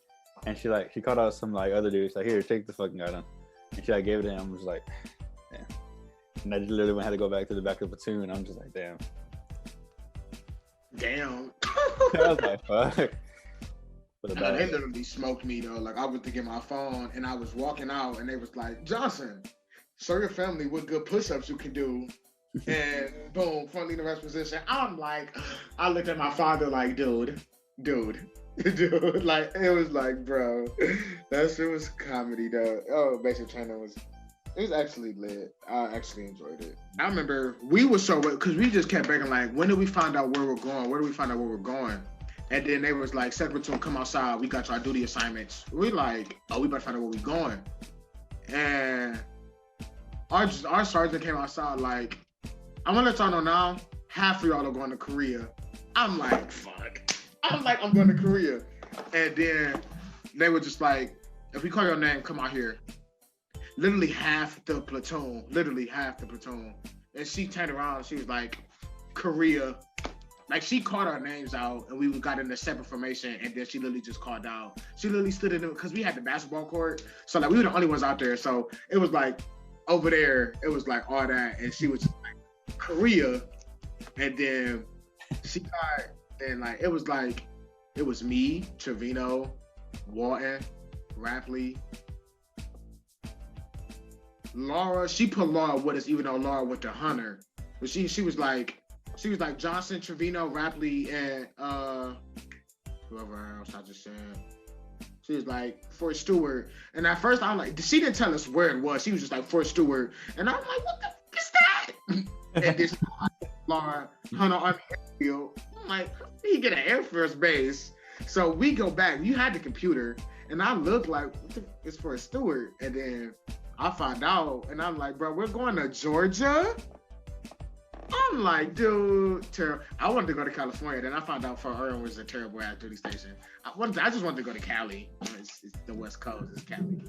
And she called out some like other dudes like, here, take the fucking guide on. And she like gave it to him. I was like, damn. And I just literally had to go back to the back of the platoon. And I'm just like, damn. I was like, fuck. They literally smoked me though. Like I was to get my phone and I was walking out and they was like, Johnson, show your family what good push-ups you can do. And boom, front leaning rest position. I'm like, I looked at my father like, dude. Like it was like, bro, that shit was comedy though. Oh, basic training was actually lit. I actually enjoyed it. I remember we were so because we just kept begging like, when did we find out where we're going? And then they was like, second platoon, come outside. We got our duty assignments. We like, oh, we better find out where we going. And our sergeant came outside like, I'm gonna let y'all know now, half of y'all are going to Korea. I'm like, fuck. I'm going to Korea. And then they were just like, if we call your name, come out here. Literally half the platoon. And she turned around, she was like, Korea. Like she called our names out and we got in a separate formation and then she literally just called out. She literally stood in it because we had the basketball court. So like we were the only ones out there. So it was like over there, it was like all that. And she was just like, Korea. And then she got, and like it was me, Trevino, Walton, Rapley, Laura. She put Laura with us even though Laura went to Hunter. But she was like Johnson, Trevino, Rapley, and whoever else I just said. She was like Fort Stewart. And at first I'm like, she didn't tell us where it was. She was just like Fort Stewart. And I'm like, what the fuck is that? And this Laura, Hunter Army Airfield. I'm like, how did he get an Air Force base? So we go back. You had the computer, and I looked like it's for a Stewart, and then I find out, and I'm like, bro, we're going to Georgia. I'm like, dude, terrible. I wanted to go to California, then I found out Fort Irwin was a terrible ass duty station. I just wanted to go to Cali. It's the West Coast, it's Cali.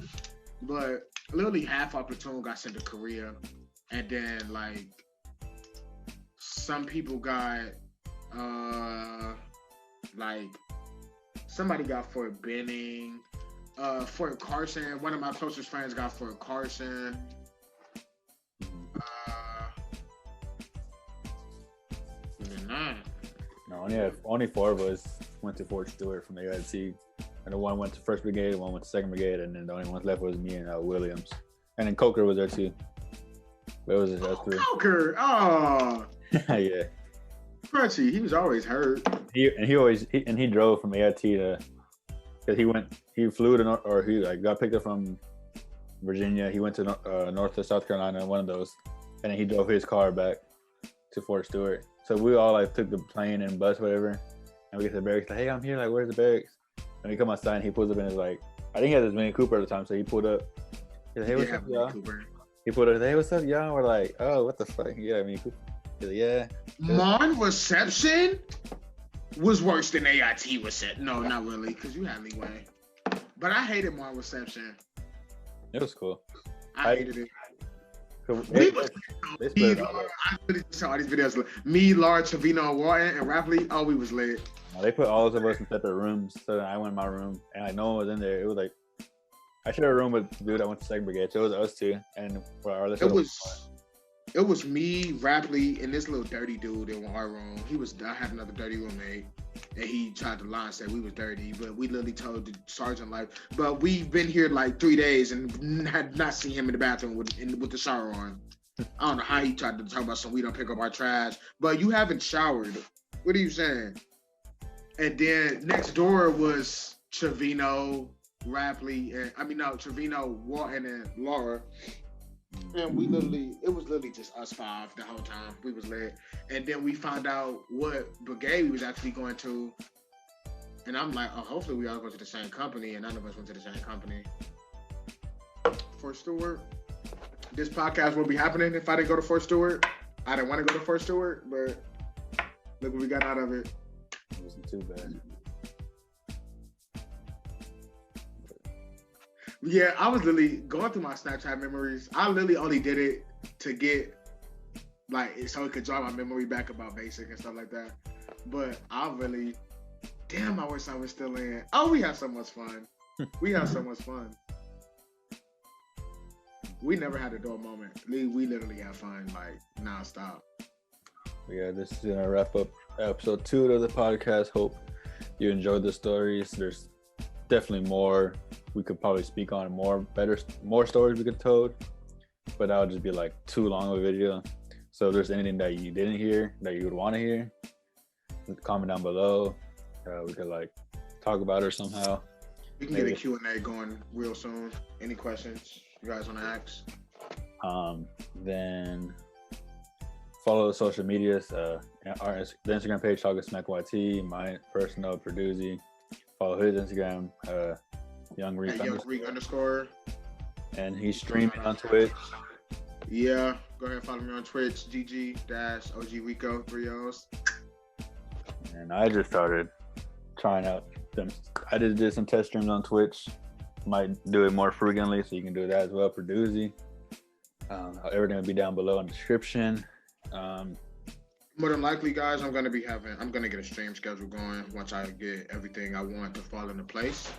But literally half our platoon got sent to Korea, and then like some people got like somebody got Fort Benning, Fort Carson. One of my closest friends got Fort Carson. No, only four of us went to Fort Stewart from the UIC. And the one went to 1st Brigade, one went to 2nd Brigade, and then the only one left was me and Williams. And then Coker was there too. But it was just us three. Coker! Oh! Yeah. Crunchy, he was always hurt. He drove from AIT to, because he flew to or he like got picked up from Virginia. He went to North to South Carolina, one of those, and then he drove his car back to Fort Stewart. So we all like took the plane and bus, whatever, and we get to the barracks. Like, hey, I'm here. Like, where's the barracks? And we come outside, and he pulls up in his like, I think he had his Mini Cooper at the time, so he pulled up. He's like, hey, what's up, y'all? Cooper. He pulled up. Hey, what's up, y'all? We're like, oh, what the fuck? Yeah, Mini Cooper. He's like, yeah. Mon reception was worse than AIT reception. No, not really, because you had leeway. But I hated Mon reception. It was cool. I hated it. I literally saw these videos. Me, Laura, Trevino, Walton, and Rapley. Oh, we was lit. They put all of us in separate rooms. So then I went in my room, and like no one was in there. It was like I shared a room with the dude that went to 2nd Brigade. So it was us two, and for our it It was me, Rapley, and this little dirty dude in our room. I had another dirty roommate, and he tried to lie and say we was dirty, but we literally told the sergeant like, but we've been here like 3 days and had not seen him in the bathroom with the shower on. I don't know how he tried to talk about some we don't pick up our trash, but you haven't showered. What are you saying? And then next door was Trevino, Rapley, Trevino, Walton, and Laura. And it was literally just us 5 the whole time. We was lit. And then we found out what brigade we was actually going to. And I'm like, oh, hopefully we all go to the same company. And none of us went to the same company. Fort Stewart. This podcast will be happening if I didn't go to Fort Stewart. I didn't want to go to Fort Stewart, but look what we got out of it. It wasn't too bad. Yeah, I was literally going through my Snapchat memories. I literally only did it to get, like, so it could draw my memory back about basic and stuff like that. But I wish I was still in. Oh, we had so much fun. We never had a dull moment. We literally had fun, like, nonstop. Yeah, this is going to wrap up episode 2 of the podcast. Hope you enjoyed the stories. There's definitely more we could probably speak on, more stories we could told, but that would just be like too long of a video. So if there's anything that you didn't hear that you would want to hear, comment down below. We could like talk about it somehow. We can get a Q&A going real soon. Any questions you guys want to ask? Then follow the social medias. The Instagram page, Talk Smack YT, my personal, Perduzzi. Follow his Instagram, Young Reek _. And he's streaming on Twitch. Yeah, go ahead and follow me on Twitch, GG-OG Rico 3 O's. And I just started trying out them. I just did some test streams on Twitch. Might do it more frequently, so you can do that as well. Perduzzi. Everything will be down below in the description. More than likely, guys, I'm gonna get a stream schedule going once I get everything I want to fall into place.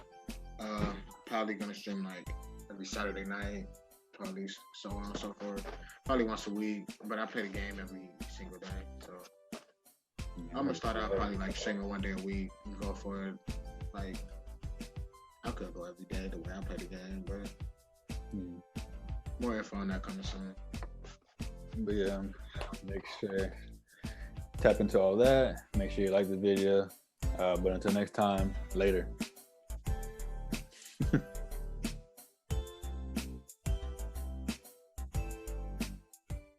Probably gonna stream like every Saturday night, probably so on and so forth. Probably once a week, but I play the game every single day. So I'm gonna start out probably like streaming 1 day a week and go for it. Like I could go every day the way I play the game, but more info on that coming soon. But yeah, make sure tap into all that. Make sure you like the video. But until next time, later.